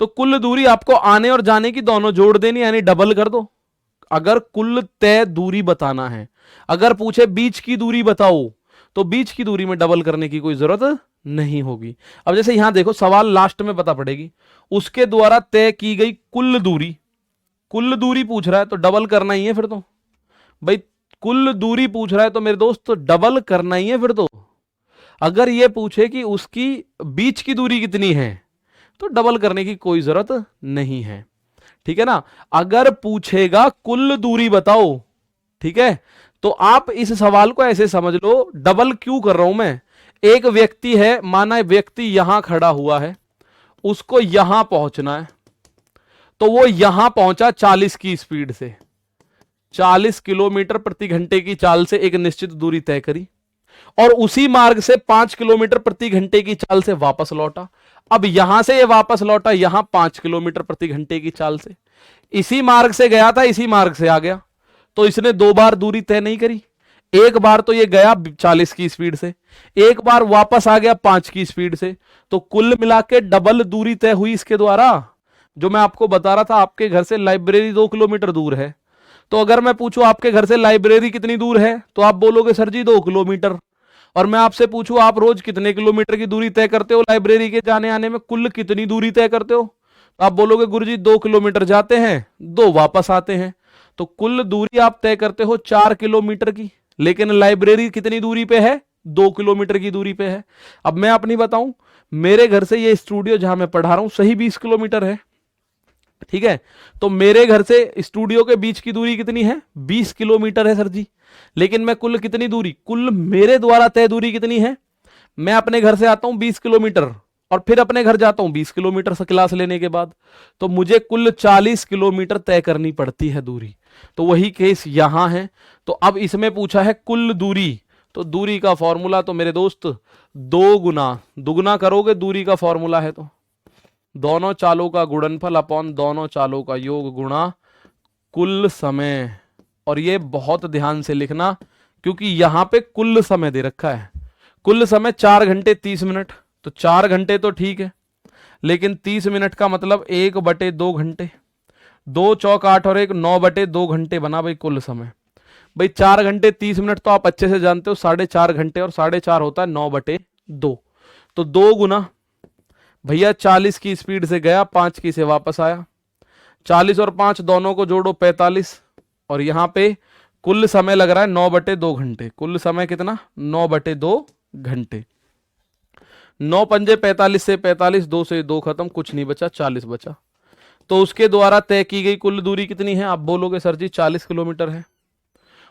तो कुल दूरी आपको आने और जाने की दोनों जोड़ देनी, यानी डबल कर दो। अगर कुल तय दूरी बताना है, अगर पूछे बीच की दूरी बताओ, तो बीच की दूरी में डबल करने की कोई जरूरत नहीं होगी। अब जैसे यहां देखो, सवाल लास्ट में पता पड़ेगी, उसके द्वारा तय की गई कुल दूरी, कुल दूरी पूछ रहा है तो डबल करना ही है फिर तो भाई। कुल दूरी पूछ रहा है तो मेरे दोस्त तो डबल करना ही है फिर तो। अगर ये पूछे कि उसकी बीच की दूरी कितनी है, तो डबल करने की कोई जरूरत नहीं है, ठीक है ना। अगर पूछेगा कुल दूरी बताओ, ठीक है, तो आप इस सवाल को ऐसे समझ लो, डबल क्यों कर रहा हूं मैं। एक व्यक्ति है, माना व्यक्ति यहां खड़ा हुआ है, उसको यहां पहुंचना है, तो वो यहां पहुंचा 40 की स्पीड से, 40 किलोमीटर प्रति घंटे की चाल से एक निश्चित दूरी तय करी, और उसी मार्ग से 5 किलोमीटर प्रति घंटे की चाल से वापस लौटा। अब यहां से ये वापस लौटा यहां 5 किलोमीटर प्रति घंटे की चाल से, इसी मार्ग से गया था, इसी मार्ग से आ गया, तो इसने 2 बार दूरी तय नहीं करी। एक बार तो ये गया 40 की स्पीड से, एक बार वापस आ गया 5 की स्पीड से, तो कुल मिला के डबल दूरी तय हुई इसके द्वारा। जो मैं आपको बता रहा था, आपके घर से लाइब्रेरी 2 किलोमीटर दूर है, तो अगर मैं पूछूं आपके घर से लाइब्रेरी कितनी दूर है, तो आप बोलोगे सर जी 2 किलोमीटर। और मैं आपसे पूछूं आप रोज कितने किलोमीटर की दूरी तय करते हो लाइब्रेरी के जाने आने में, कुल कितनी दूरी तय करते हो, तो आप बोलोगे गुरुजी 2 किलोमीटर जाते हैं, 2 वापस आते हैं। तो कुल दूरी आप तय करते हो 4 किलोमीटर की, लेकिन लाइब्रेरी कितनी दूरी पे है, 2 किलोमीटर की दूरी पे है। अब मैं अपनी बताऊं, मेरे घर से ये स्टूडियो जहां मैं पढ़ा रहा हूं सही 20 किलोमीटर है, ठीक है। तो मेरे घर से स्टूडियो के बीच की दूरी कितनी है, 20 किलोमीटर है सर जी। लेकिन मैं कुल कितनी दूरी, कुल मेरे द्वारा तय दूरी कितनी है, मैं अपने घर से आता हूं 20 किलोमीटर और फिर अपने घर जाता हूं 20 किलोमीटर से क्लास लेने के बाद, तो मुझे कुल 40 किलोमीटर तय करनी पड़ती है दूरी। तो वही केस यहां है। तो अब इसमें पूछा है कुल दूरी, तो दूरी का फॉर्मूला तो मेरे दोस्त 2 गुना, दुगुना करोगे दूरी का फॉर्मूला है, तो दोनों चालों का गुणनफल अपॉन दोनों चालों का योग गुणा कुल समय। और ये बहुत ध्यान से लिखना, क्योंकि यहां पे कुल समय दे रखा है, कुल समय 4 घंटे 30 मिनट, तो 4 घंटे तो ठीक है, लेकिन 30 मिनट का मतलब 1/2 घंटे, 2 चौक 8 और 1 9/2 घंटे बना भाई कुल समय। भाई 4 घंटे 30 मिनट तो आप अच्छे से जानते हो, 4.5 घंटे, और 4.5 होता है 9/2, तो 2 गुना भैया 40 की स्पीड से गया, 5 की से वापस आया, 40 और 5 दोनों को जोड़ो 45, और यहां पे कुल समय लग रहा है 9/2 घंटे। कुल समय कितना, 9/2 घंटे। 9 पंजे 45 से 45, 2 से 2 खत्म, कुछ नहीं बचा, 40 बचा। तो उसके द्वारा तय की गई कुल दूरी कितनी है, आप बोलोगे सर जी 40 किलोमीटर है।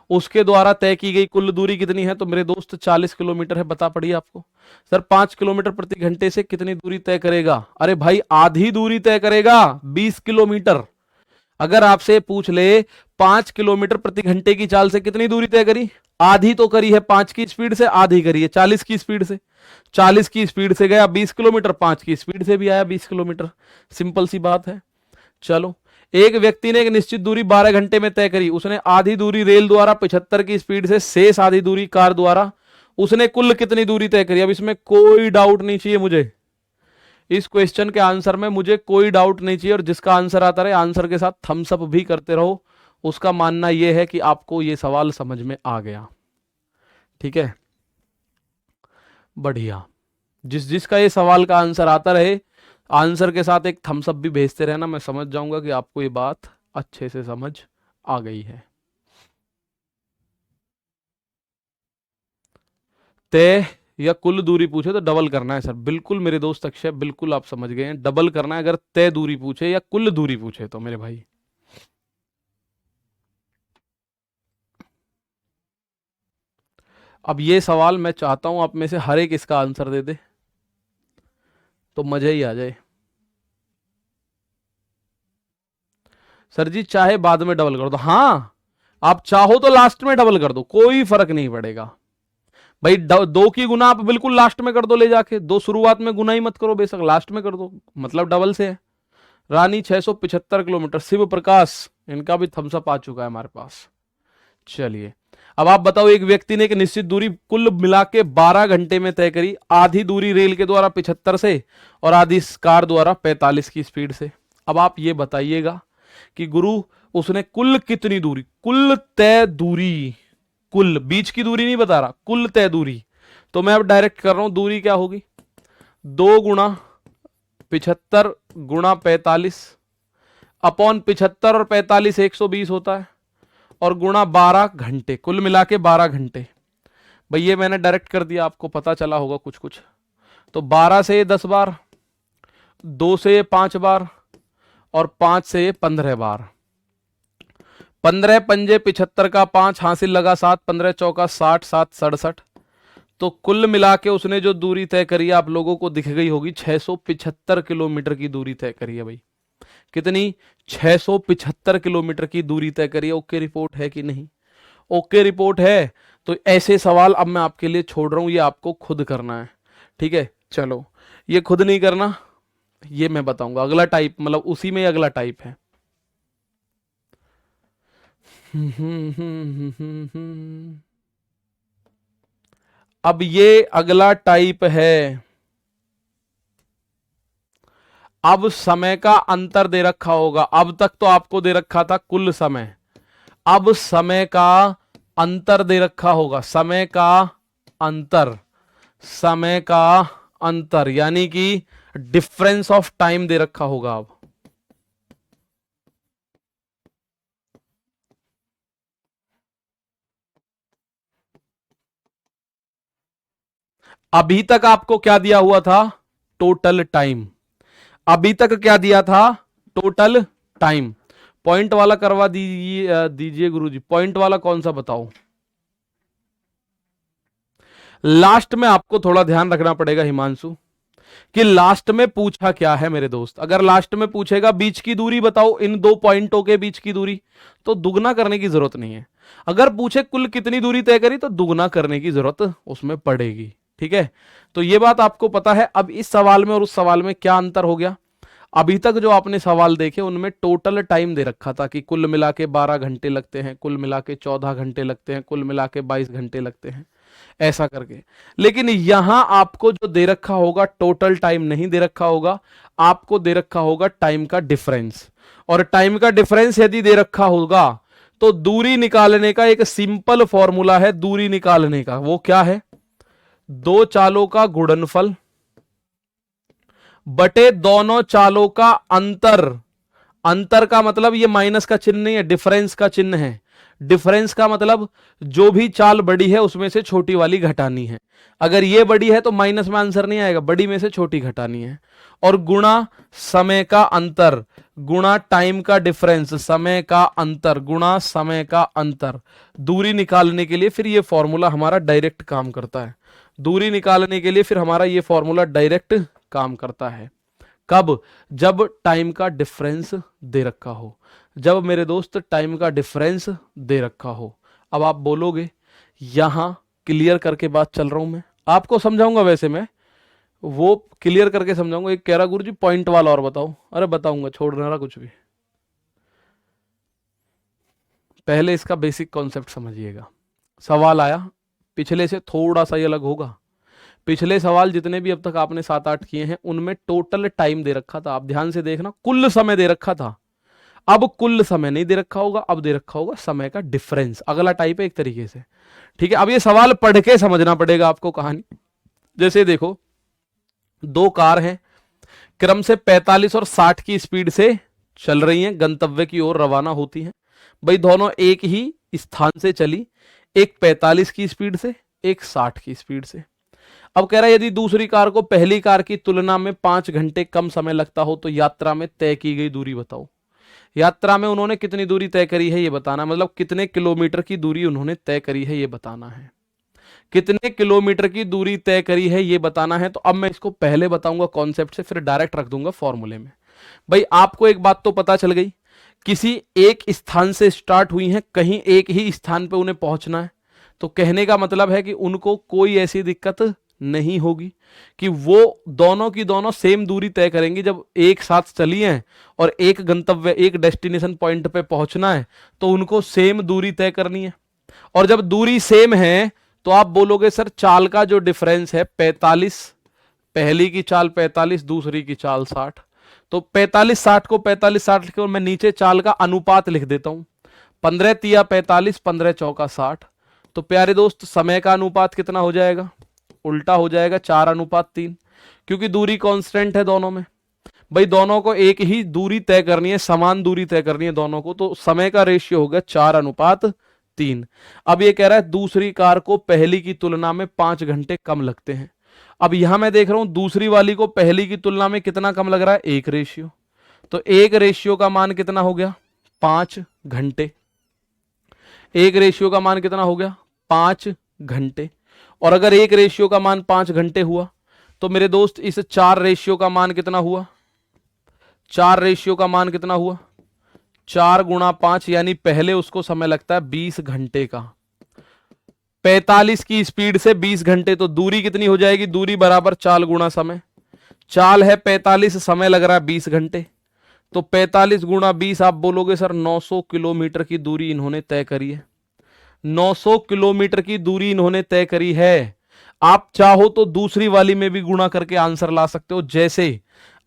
उसके द्वारा तय की गई कुल दूरी कितनी है, तो मेरे दोस्त 40 किलोमीटर है। बता पड़ी आपको, सर 5 किलोमीटर प्रति घंटे से कितनी दूरी तय करेगा, अरे भाई आधी दूरी तय करेगा, 20 किलोमीटर। अगर आपसे पूछ ले 5 किलोमीटर प्रति घंटे की चाल से कितनी दूरी तय करी, आधी तो करी है 5 की स्पीड से, आधी करी है 40 की स्पीड से। 40 की स्पीड से गया 20 किलोमीटर, 5 की स्पीड से भी आया 20 किलोमीटर, सिंपल सी बात है। चलो, एक व्यक्ति ने एक निश्चित दूरी 12 घंटे में तय करी, उसने आधी दूरी रेल द्वारा 75 की स्पीड से, शेष आधी दूरी कार द्वारा, उसने कुल कितनी दूरी तय करी। अब इसमें कोई डाउट नहीं चाहिए मुझे, इस क्वेश्चन के आंसर में मुझे कोई डाउट नहीं चाहिए, और जिसका आंसर आता रहे आंसर के साथ थम्स अप भी करते रहो, उसका मानना यह है कि आपको यह सवाल समझ में आ गया, ठीक है, बढ़िया। जिसका ये सवाल का आंसर आता रहे, आंसर के साथ एक थम्स अप भी भेजते रहना, मैं समझ जाऊंगा कि आपको ये बात अच्छे से समझ आ गई है। तय या कुल दूरी पूछे तो डबल करना है सर, बिल्कुल मेरे दोस्त अक्षय, बिल्कुल आप समझ गए हैं, डबल करना है अगर तय दूरी पूछे या कुल दूरी पूछे तो मेरे भाई। अब ये सवाल मैं चाहता हूं आप में से हर एक इसका आंसर दे दे, तो मजा ही आ जाए। सर जी चाहे बाद में डबल कर दो, हाँ आप चाहो तो लास्ट में डबल कर दो, कोई फर्क नहीं पड़ेगा भाई। 2 की गुना आप बिल्कुल लास्ट में कर दो ले जाके, 2 शुरुआत में गुना ही मत करो, बेशक लास्ट में कर दो, मतलब डबल से है। रानी 675 किलोमीटर, शिव प्रकाश, इनका भी थम्स अप आ चुका है हमारे पास। चलिए अब आप बताओ, एक व्यक्ति ने एक निश्चित दूरी कुल मिला के 12 घंटे में तय करी, आधी दूरी रेल के द्वारा 75 से और आधी कार द्वारा 45 की स्पीड से। अब आप ये बताइएगा कि गुरु उसने कुल कितनी दूरी, कुल तय दूरी, कुल बीच की दूरी नहीं बता रहा, कुल तय दूरी, तो मैं अब डायरेक्ट कर रहा हूं, दूरी क्या होगी 2 गुणा 75 गुणा 45 अपॉन 75 और 45 120 होता है, और गुणा 12 घंटे, कुल मिला के 12 घंटे। भाई ये मैंने डायरेक्ट कर दिया, आपको पता चला होगा कुछ कुछ। तो 12 से 10 बार, 2 से 5 बार और 5 से 15 बार। 15 पंजे 75 का 5 हासिल लगा 7, 15 चौका 60, 7 67। तो कुल मिला के उसने जो दूरी तय करी है आप लोगों को दिख गई होगी, 675 किलोमीटर की दूरी तय करी है। भाई कितनी, 675 किलोमीटर की दूरी तय करी है। ओके रिपोर्ट है कि नहीं? ओके रिपोर्ट है। तो ऐसे सवाल अब मैं आपके लिए छोड़ रहा हूं, ये आपको खुद करना है, ठीक है। चलो, ये खुद नहीं करना, ये मैं बताऊंगा अगला टाइप, मतलब उसी में अगला टाइप है। अब ये अगला टाइप है। अब समय का अंतर दे रखा होगा, अब तक तो आपको दे रखा था कुल समय, अब समय का अंतर दे रखा होगा, समय का अंतर, समय का अंतर यानी कि डिफरेंस ऑफ टाइम दे रखा होगा। अब अभी तक आपको क्या दिया हुआ था, टोटल टाइम। अभी तक क्या दिया था, टोटल टाइम। पॉइंट वाला करवा दीजिए गुरुजी, पॉइंट वाला कौन सा बताओ। लास्ट में आपको थोड़ा ध्यान रखना पड़ेगा हिमांशु, कि लास्ट में पूछा क्या है मेरे दोस्त। अगर लास्ट में पूछेगा बीच की दूरी बताओ, इन दो पॉइंटों के बीच की दूरी, तो दुगना करने की जरूरत नहीं है। अगर पूछे कुल कितनी दूरी तय करी, तो दुगना करने की जरूरत उसमें पड़ेगी, ठीक है। तो यह बात आपको पता है। अब इस सवाल में और उस सवाल में क्या अंतर हो गया, अभी तक जो आपने सवाल देखे उनमें टोटल टाइम दे रखा था कि कुल मिला के 12 घंटे लगते हैं, कुल मिला के 14 घंटे लगते हैं, कुल मिला के 22 घंटे लगते हैं, ऐसा करके। लेकिन यहां आपको जो दे रखा होगा टोटल टाइम नहीं दे रखा होगा, आपको दे रखा होगा टाइम का डिफरेंस। और टाइम का डिफरेंस यदि दे रखा होगा तो दूरी निकालने का एक सिंपल फॉर्मूला है, दूरी निकालने का। वो क्या है, दो चालों का गुणनफल बटे दोनों चालों का अंतर। अंतर का मतलब ये माइनस का चिन्ह नहीं है, डिफरेंस का चिन्ह है। डिफरेंस का मतलब जो भी चाल बड़ी है उसमें से छोटी वाली घटानी है। अगर ये बड़ी है तो माइनस में आंसर नहीं आएगा, बड़ी में से छोटी घटानी है। और गुणा समय का अंतर, गुणा टाइम का डिफरेंस, समय का अंतर गुणा समय का अंतर। दूरी निकालने के लिए फिर ये फॉर्मूला हमारा डायरेक्ट काम करता है। दूरी निकालने के लिए फिर हमारा ये फॉर्मूला डायरेक्ट काम करता है। कब, जब टाइम का डिफरेंस दे रखा हो, जब मेरे दोस्त टाइम का डिफरेंस दे रखा हो। अब आप बोलोगे यहां क्लियर करके बात चल रहा हूं, मैं आपको समझाऊंगा, वैसे मैं वो क्लियर करके समझाऊंगा। एक कह रहा गुरु जी पॉइंट वाला और बताओ, अरे बताऊंगा, छोड़ रहा कुछ भी। पहले इसका बेसिक कॉन्सेप्ट समझिएगा। सवाल आया, पिछले से थोड़ा सा ही अलग होगा। पिछले सवाल जितने भी अब तक आपने 7-8 किए हैं उनमें टोटल टाइम दे रखा था, आप ध्यान से देखना, कुल समय दे रखा था। अब कुल समय नहीं दे रखा होगा, अब दे रखा होगा समय का डिफरेंस। अगला टाइप है एक तरीके से, ठीक है। अब ये सवाल पढ़ के समझना पड़ेगा आपको कहानी। जैसे देखो, दो कार हैं, क्रम से 45 और 60 की स्पीड से चल रही हैं, गंतव्य की ओर रवाना होती हैं। भाई दोनों एक ही स्थान से चली, एक 45 की स्पीड से, एक 60 की स्पीड से। अब कह रहा है यदि दूसरी कार को पहली कार की तुलना में 5 घंटे कम समय लगता हो तो यात्रा में तय की गई दूरी बताओ। यात्रा में उन्होंने कितनी दूरी तय करी है ये बताना, मतलब कितने किलोमीटर की दूरी उन्होंने तय करी है ये बताना है। कितने किलोमीटर की दूरी तय करी है ये बताना है। तो अब मैं इसको पहले बताऊंगा कॉन्सेप्ट से, फिर डायरेक्ट रख दूंगा फॉर्मूले में। भाई आपको एक बात तो पता चल गई, किसी एक स्थान से स्टार्ट हुई है, कहीं एक ही स्थान पे उन्हें पहुंचना है। तो कहने का मतलब है कि उनको कोई ऐसी दिक्कत नहीं होगी कि वो दोनों की दोनों सेम दूरी तय करेंगी। जब एक साथ चली हैं और एक गंतव्य, एक डेस्टिनेशन पॉइंट पे पहुंचना है तो उनको सेम दूरी तय करनी है। और जब दूरी सेम है तो आप बोलोगे सर चाल का जो डिफरेंस है 45, पहली की चाल 45, दूसरी की चाल 60। तो 45-60 को 45-60 लिखकर मैं नीचे चाल का अनुपात लिख देता हूं। 15 तिया 45, 15 चौका 60। तो प्यारे दोस्त समय का अनुपात कितना हो जाएगा? उल्टा हो जाएगा, 4:3, क्योंकि दूरी कांस्टेंट है दोनों में। भाई दोनों को एक ही दूरी तय करनी है, समान दूरी तय करनी है दोनों को, तो समय का रेशियो होगा 4:3। अब ये कह रहा है दूसरी कार को पहली की तुलना में 5 घंटे कम लगते हैं। अब यहां मैं देख रहा हूं दूसरी वाली को पहली की तुलना में कितना कम लग रहा है? 1 रेशियो। तो 1 रेशियो का मान कितना हो गया? 5 घंटे। 1 रेशियो का मान कितना हो गया? 5 घंटे। और अगर 1 रेशियो का मान 5 घंटे हुआ तो मेरे दोस्त इस 4 रेशियो का मान कितना हुआ? 4 रेशियो का मान कितना हुआ? 4 गुणा 5, यानी पहले उसको समय लगता है 20 घंटे का। 45 की स्पीड से 20 घंटे, तो दूरी कितनी हो जाएगी? दूरी बराबर चाल गुणा समय। चाल है 45, समय लग रहा है 20 घंटे। तो 45 गुणा 20 आप बोलोगे सर 900 किलोमीटर की दूरी इन्होंने तय करी है। 900 किलोमीटर की दूरी इन्होंने तय करी है। आप चाहो तो दूसरी वाली में भी गुणा करके आंसर ला सकते हो। जैसे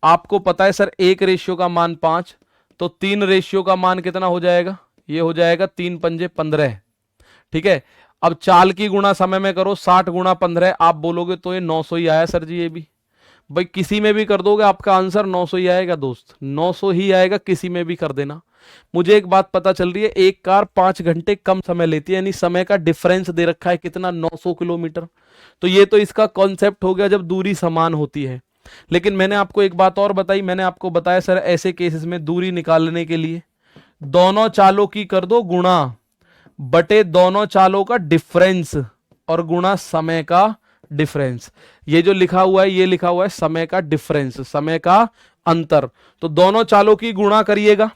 आपको पता है सर 1 रेशियो का मान 5, तो 3 रेशियो का मान कितना हो जाएगा? ये हो जाएगा 3 पंजे 15। ठीक है, अब चाल की गुणा समय में करो, 60 गुणा 15 आप बोलोगे तो ये 900 ही आया सर जी। ये भी भाई किसी में भी कर दोगे आपका आंसर 900 ही आएगा दोस्त, 900 ही आएगा, किसी में भी कर देना। मुझे एक बात पता चल रही है, एक कार 5 घंटे कम समय लेती है, यानी समय का डिफरेंस दे रखा है कितना? 900 किलोमीटर। तो ये तो इसका कॉन्सेप्ट हो गया जब दूरी समान होती है। लेकिन मैंने आपको एक बात और बताई, मैंने आपको बताया सर ऐसे केसेस में दूरी निकालने के लिए दोनों चालों की कर दो गुणा बटे दोनों चालों का डिफरेंस और गुणा समय का डिफरेंस। ये जो लिखा हुआ है ये लिखा हुआ है समय का डिफरेंस, समय का अंतर। तो दोनों चालों की गुणा करिएगा।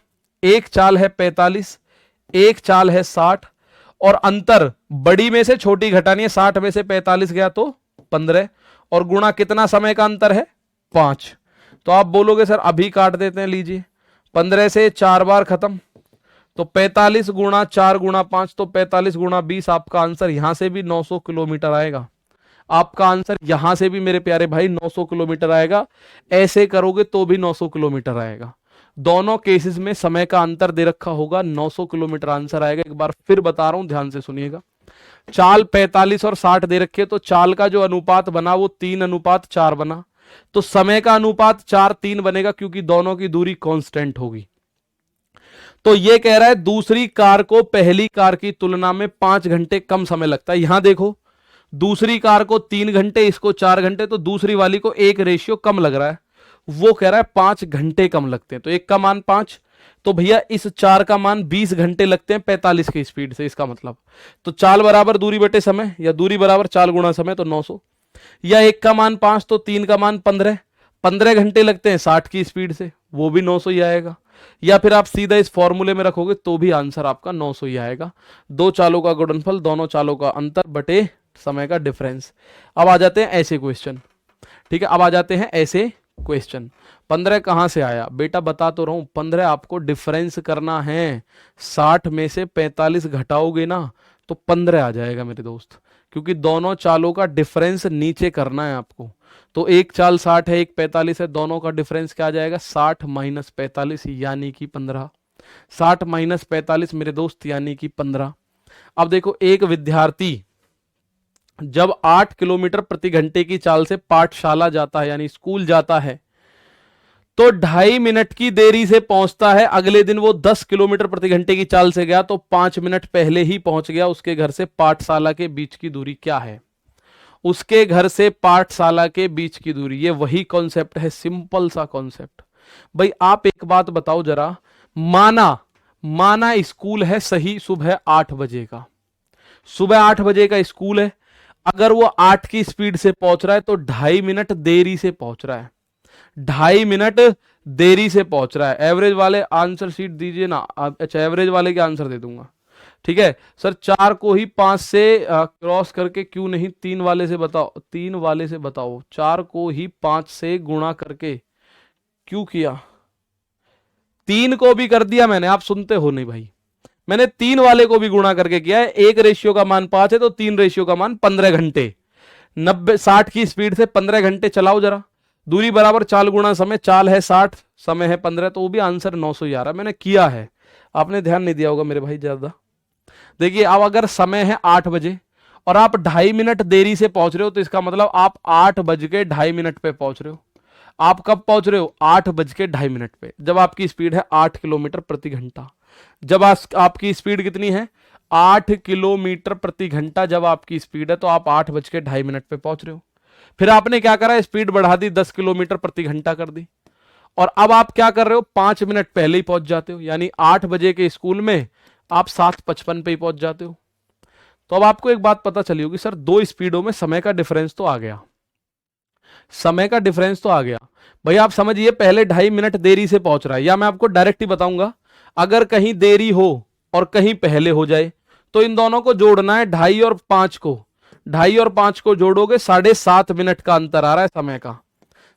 एक चाल है 45, एक चाल है 60, और अंतर बड़ी में से छोटी घटानी है, 60 में से 45 गया तो 15, और गुणा कितना समय का अंतर है? 5। तो आप बोलोगे सर अभी काट देते हैं, लीजिए 15 से 4 बार खत्म, तो 45 गुणा 4 गुणा 5, तो 45 गुणा 20। आपका आंसर यहां से भी 900 किलोमीटर आएगा। आपका आंसर यहां से भी मेरे प्यारे भाई 900 किलोमीटर आएगा। ऐसे करोगे तो भी 900 किलोमीटर आएगा। दोनों केसेस में समय का अंतर दे रखा होगा, 900 किलोमीटर आंसर आएगा। एक बार फिर बता रहा हूं, ध्यान से सुनिएगा। चाल 45 और 60 दे रखे, तो चाल का जो अनुपात बना वो 3:4 बना, तो समय का अनुपात 4:3 बनेगा, क्योंकि दोनों की दूरी कांस्टेंट होगी। तो ये कह रहा है दूसरी कार को पहली कार की तुलना में 5 घंटे कम समय लगता है। यहां देखो दूसरी कार को 3 घंटे, इसको 4 घंटे, तो दूसरी वाली को 1 रेशियो कम लग रहा है। वो कह रहा है 5 घंटे कम लगते हैं। तो एक का मान 5, तो भैया इस 4 का मान 20 घंटे लगते हैं 45 की स्पीड से। इसका मतलब तो चाल बराबर दूरी बटे समय, या दूरी बराबर चाल गुणा समय, तो 900। या एक का मान 5 तो 3 का मान 15, 15 घंटे लगते हैं 60 की स्पीड से, वो भी 900 ही आएगा। या फिर आप सीधा इस फॉर्मूले में रखोगे तो भी आंसर आपका 900 ही आएगा। दो चालों का गुणनफल, दोनों चालों का अंतर बटे समय का डिफरेंस। अब आ जाते हैं ऐसे क्वेश्चन। ठीक है, अब आ जाते हैं ऐसे क्वेश्चन। 15 कहां से आया बेटा? बता तो रहा हूं, 15 आपको डिफरेंस करना है। 60 में से 45 घटाओगे ना तो 15 आ जाएगा मेरे दोस्त, क्योंकि दोनों चालों का डिफरेंस नीचे करना है आपको। तो एक चाल 60 है, एक 45 है, दोनों का डिफरेंस क्या आ जाएगा? 60 माइनस 45 यानी कि 15। 60 माइनस 45 मेरे दोस्त यानी कि 15। अब देखो एक विद्यार्थी जब 8 किलोमीटर प्रति घंटे की चाल से पाठशाला जाता है, यानी स्कूल जाता है, तो 2.5 मिनट की देरी से पहुंचता है। अगले दिन वो 10 किलोमीटर प्रति घंटे की चाल से गया तो 5 मिनट पहले ही पहुंच गया। उसके घर से पाठशाला के बीच की दूरी क्या है? उसके घर से पाठशाला के बीच की दूरी, ये वही कॉन्सेप्ट है, सिंपल सा कॉन्सेप्ट। भाई आप एक बात बताओ जरा, माना स्कूल है सही सुबह 8 बजे का, सुबह 8 बजे का स्कूल है। अगर वो 8 की स्पीड से पहुंच रहा है तो 2.5 मिनट देरी से पहुंच रहा है, 2.5 मिनट देरी से पहुंच रहा है। एवरेज वाले आंसर शीट दीजिए ना। अच्छा, एवरेज वाले के आंसर दे दूंगा। ठीक है सर, 4 को ही 5 से क्रॉस करके क्यों नहीं 3 वाले से बताओ, 3 वाले से बताओ। 4 को ही 5 से गुणा करके क्यों किया? 3 को भी कर दिया मैंने, आप सुनते हो नहीं भाई। मैंने 3 वाले को भी गुणा करके किया है। 1 रेशियो का मान 5 है तो 3 रेशियो का मान 15 घंटे। 60 की स्पीड से 15 घंटे चलाओ जरा। दूरी बराबर चाल गुणा समय, चाल है 60, समय है 15, तो वो भी आंसर 900 ही आ रहा है। मैंने किया है, आपने ध्यान नहीं दिया होगा मेरे भाई ज्यादा। देखिए अब अगर समय है 8 बजे और आप 2.5 मिनट देरी से पहुंच रहे हो, तो इसका मतलब आप 8:02 पे पहुंच रहे हो। आप कब पहुंच रहे हो? 8:02 पे, जब आपकी स्पीड है 8 किलोमीटर प्रति घंटा। जब आपकी स्पीड कितनी है? 8 किलोमीटर प्रति घंटा जब आपकी स्पीड है, तो आप 8:02 पे पहुंच रहे हो। फिर आपने क्या करा? स्पीड बढ़ा दी, 10 किलोमीटर प्रति घंटा कर दी, और अब आप क्या कर रहे हो? 5 मिनट पहले ही पहुंच जाते हो, यानी 8 बजे के स्कूल में आप 7:55 पे ही पहुंच जाते हो। तो अब आपको एक बात पता चली होगी, सर 2 स्पीडों में समय का डिफरेंस तो आ गया, समय का डिफरेंस तो आ गया। भाई आप समझिए, पहले 2.5 मिनट देरी से पहुंच रहा है, या मैं आपको डायरेक्ट ही बताऊंगा, अगर कहीं देरी हो और कहीं पहले हो जाए तो इन दोनों को जोड़ना है, 2.5 और 5 को। 2.5 और 5 को जोड़ोगे, 7.5 मिनट का अंतर आ रहा है समय का।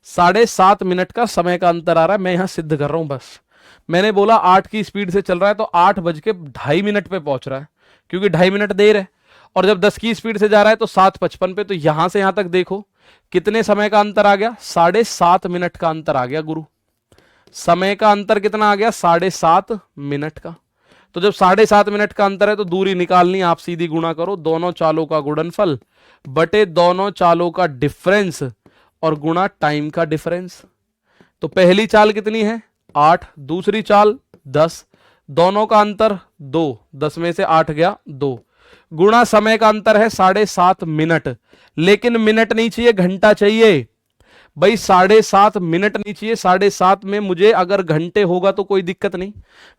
7.5 मिनट का समय का अंतर आ रहा है। मैं यहां सिद्ध कर रहा हूं बस। मैंने बोला 8 की स्पीड से चल रहा है तो 8:02 पे पहुंच रहा है, क्योंकि 2.5 मिनट देर है। और जब 10 की स्पीड से जा रहा है तो 7:55 पे, तो यहां से यहां तक देखो कितने समय का अंतर आ गया? 7.5 मिनट का अंतर आ गया गुरु। समय का अंतर कितना आ गया? 7.5 मिनट का। तो जब 7.5 मिनट का अंतर है तो दूरी निकालनी, आप सीधी गुणा करो, दोनों चालों का गुणनफल बटे दोनों चालों का डिफरेंस और गुणा टाइम का डिफरेंस। तो पहली चाल कितनी है? 8, दूसरी चाल 10, दोनों का अंतर 2, 10 में से 8 गया 2, गुणा समय का अंतर है 7.5 मिनट। लेकिन मिनट नहीं चाहिए, घंटा चाहिए भाई। 7.5 मिनट नहीं चाहिए, 7.5 में मुझे अगर घंटे होगा तो कोई दिक्कत नहीं।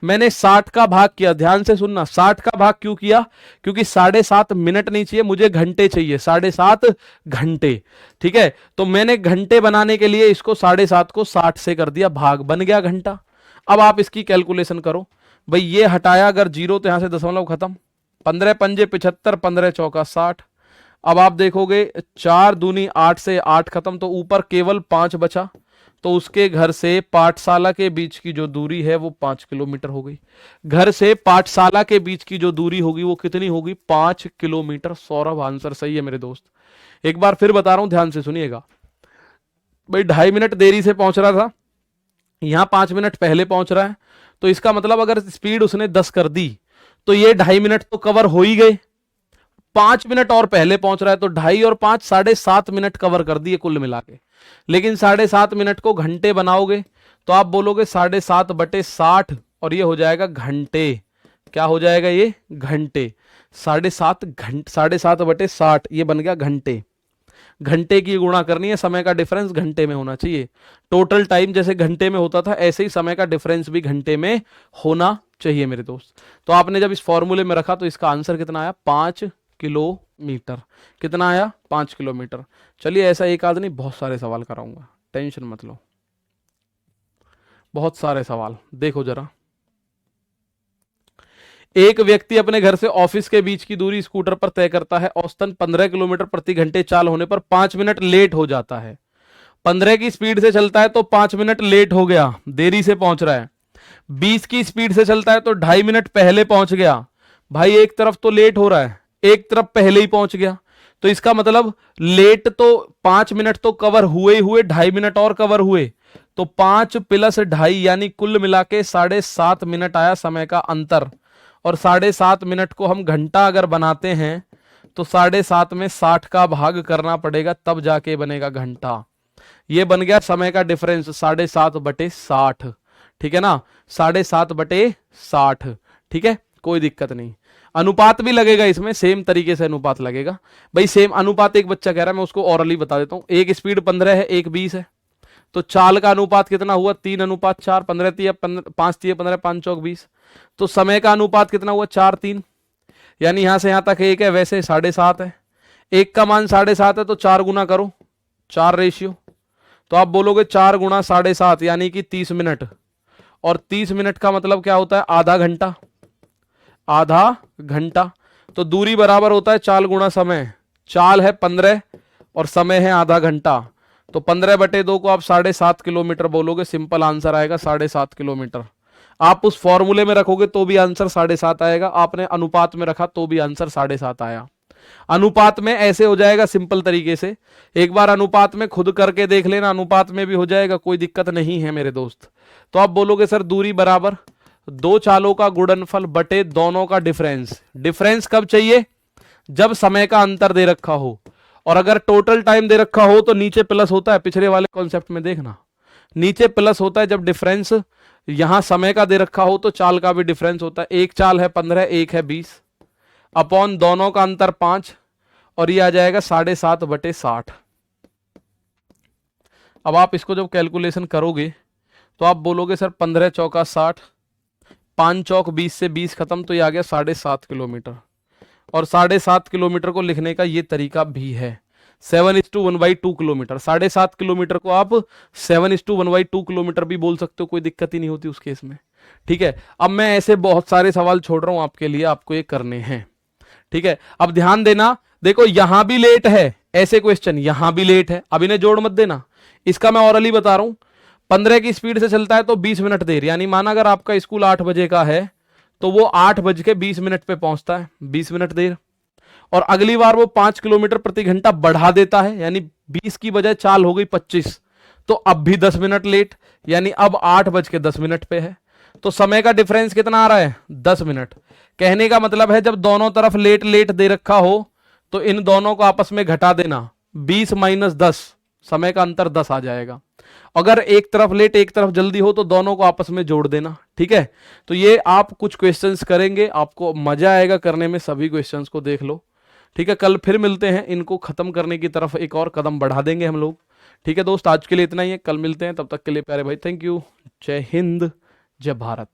मैंने 60 का भाग किया, ध्यान से सुनना, 60 का भाग क्यों किया? क्योंकि 7.5 मिनट नहीं चाहिए, मुझे घंटे चाहिए, 7.5 घंटे। ठीक है, तो मैंने घंटे बनाने के लिए इसको 7.5 को 60 से कर दिया, भाग बन गया घंटा। अब आप इसकी कैलकुलेशन करो भाई, ये हटाया अगर 0 तो यहां से दशमलव खत्म, 15 पंजे 75, 15 चौका 60। अब आप देखोगे 4 दूनी 8 से 8 खत्म, तो ऊपर केवल 5 बचा, तो उसके घर से पाठशाला के बीच की जो दूरी है वो 5 किलोमीटर हो गई। घर से पाठशाला के बीच की जो दूरी होगी वो कितनी होगी? 5 किलोमीटर। सौरभ आंसर सही है मेरे दोस्त। एक बार फिर बता रहा हूं, ध्यान से सुनिएगा भाई। 2.5 मिनट देरी से पहुंच रहा था, यहां 5 मिनट पहले पहुंच रहा है, तो इसका मतलब अगर स्पीड उसने 10 कर दी तो ये 2.5 मिनट तो कवर हो ही गए। 5 मिनट और पहले पहुंच रहा है तो 2.5 और 5 7.5 मिनट कवर कर दिए कुल मिला के। लेकिन 7.5 मिनट को घंटे बनाओगे तो आप बोलोगे 7.5/60, और ये हो जाएगा घंटे। क्या हो जाएगा ये? घंटे। 7.5 ये बन गया घंटे। घंटे की गुणा करनी है, समय का डिफरेंस घंटे में होना चाहिए। टोटल टाइम जैसे घंटे में होता था, ऐसे ही समय का डिफरेंस भी घंटे में होना चाहिए मेरे दोस्त। तो आपने जब इस फॉर्मूले में रखा तो इसका आंसर कितना आया? 5 किलोमीटर। कितना आया? 5 किलोमीटर। चलिए, ऐसा एक आध नहीं, बहुत सारे सवाल कराऊंगा, टेंशन मत लो, बहुत सारे सवाल। देखो जरा, एक व्यक्ति अपने घर से ऑफिस के बीच की दूरी स्कूटर पर तय करता है। औसतन 15 किलोमीटर प्रति घंटे चाल होने पर 5 मिनट लेट हो जाता है। 15 की स्पीड से चलता है तो 5 मिनट लेट हो गया, देरी से पहुंच रहा है। 20 की स्पीड से चलता है तो 2.5 मिनट पहले पहुंच गया। भाई एक तरफ तो लेट हो रहा है, एक तरफ पहले ही पहुंच गया, तो इसका मतलब लेट तो 5 मिनट तो कवर हुए ही हुए, 2.5 मिनट और कवर हुए, तो 5 + 2.5 यानी कुल मिला के 7.5 मिनट आया समय का अंतर। और 7.5 मिनट को हम घंटा अगर बनाते हैं तो 7.5 में 60 का भाग करना पड़ेगा, तब जाके बनेगा घंटा। ये बन गया समय का डिफरेंस 7.5/60। ठीक है ना, 7.5/60। ठीक है, कोई दिक्कत नहीं। अनुपात भी लगेगा इसमें, सेम तरीके से अनुपात लगेगा भाई, सेम अनुपात। एक बच्चा कह रहा है, मैं उसको ऑरली बता देता हूं। एक स्पीड 15 है, एक 20 है, तो चाल का अनुपात कितना हुआ? 3:4। 15 × 5 × 15, 5 × 20। तो समय का अनुपात कितना हुआ? 4:3। यानी यहां से यहां तक 1 है, वैसे 7.5 है। 1 का मान 7.5 है तो 4 गुना करो, 4 रेशियो, तो आप बोलोगे 4 × 7.5 यानी कि 30 मिनट। और 30 मिनट का मतलब क्या होता है? आधा घंटा। आधा घंटा। तो दूरी बराबर होता है चाल गुणा समय। चाल है 15 और समय है आधा घंटा, तो 15/2 को आप 7.5 किलोमीटर बोलोगे, सिंपल आंसर आएगा 7.5 किलोमीटर। आप उस फॉर्मूले में रखोगे तो भी आंसर 7.5 आएगा, आपने अनुपात में रखा तो भी आंसर 7.5 आया। अनुपात में ऐसे हो जाएगा सिंपल तरीके से, एक बार अनुपात में खुद करके देख लेना, अनुपात में भी हो जाएगा, कोई दिक्कत नहीं है मेरे दोस्त। तो आप बोलोगे सर दूरी बराबर दो चालों का गुणनफल बटे दोनों का डिफरेंस। डिफरेंस कब चाहिए? जब समय का अंतर दे रखा हो, और अगर टोटल टाइम दे रखा हो तो नीचे प्लस होता है, पिछले वाले कॉन्सेप्ट में देखना नीचे प्लस होता है जब डिफरेंस यहां समय का दे रखा हो, तो चाल का भी डिफरेंस होता है। एक चाल है 15, एक है 20, अपॉन दोनों का अंतर 5, और ये आ जाएगा 7.5/60। अब आप इसको जब कैलकुलेशन करोगे तो आप बोलोगे सर 15 चौका 60, 5 चौक 20 से 20 खत्म, तो ये आ गया 7.5 किलोमीटर। और 7.5 किलोमीटर को लिखने का ये तरीका भी है, 7:1/2 किलोमीटर। 7.5 किलोमीटर को आप 7:1/2 किलोमीटर भी बोल सकते हो, कोई दिक्कत ही नहीं होती उस केस में। ठीक है, अब मैं ऐसे बहुत सारे सवाल छोड़ रहा हूं आपके लिए, आपको ये करने हैं। ठीक है, अब ध्यान देना, देखो यहां भी लेट है, ऐसे क्वेश्चन यहां भी लेट है, अब इन्हें जोड़ मत देना, इसका मैं ऑरली बता रहा हूं। 15 की स्पीड से चलता है तो 20 मिनट देर, यानी माना अगर आपका स्कूल 8 बजे का है तो वो 8:20 पे पहुंचता है, 20 मिनट देर। और अगली बार वो 5 किलोमीटर प्रति घंटा बढ़ा देता है, यानी 20 की बजाय चाल हो गई 25, तो अब भी 10 मिनट लेट, यानी अब 8:10 पे है। तो समय का डिफरेंस कितना आ रहा है? 10 मिनट। कहने का मतलब है जब दोनों तरफ लेट लेट दे रखा हो तो इन दोनों को आपस में घटा देना, 20 - 10, समय का अंतर 10 आ जाएगा। अगर एक तरफ लेट एक तरफ जल्दी हो तो दोनों को आपस में जोड़ देना। ठीक है, तो ये आप कुछ क्वेश्चंस करेंगे, आपको मजा आएगा करने में, सभी क्वेश्चंस को देख लो। ठीक है, कल फिर मिलते हैं, इनको खत्म करने की तरफ एक और कदम बढ़ा देंगे हम लोग। ठीक है दोस्त, आज के लिए इतना ही है, कल मिलते हैं, तब तक के लिए प्यारे भाई थैंक यू। जय हिंद, जय भारत।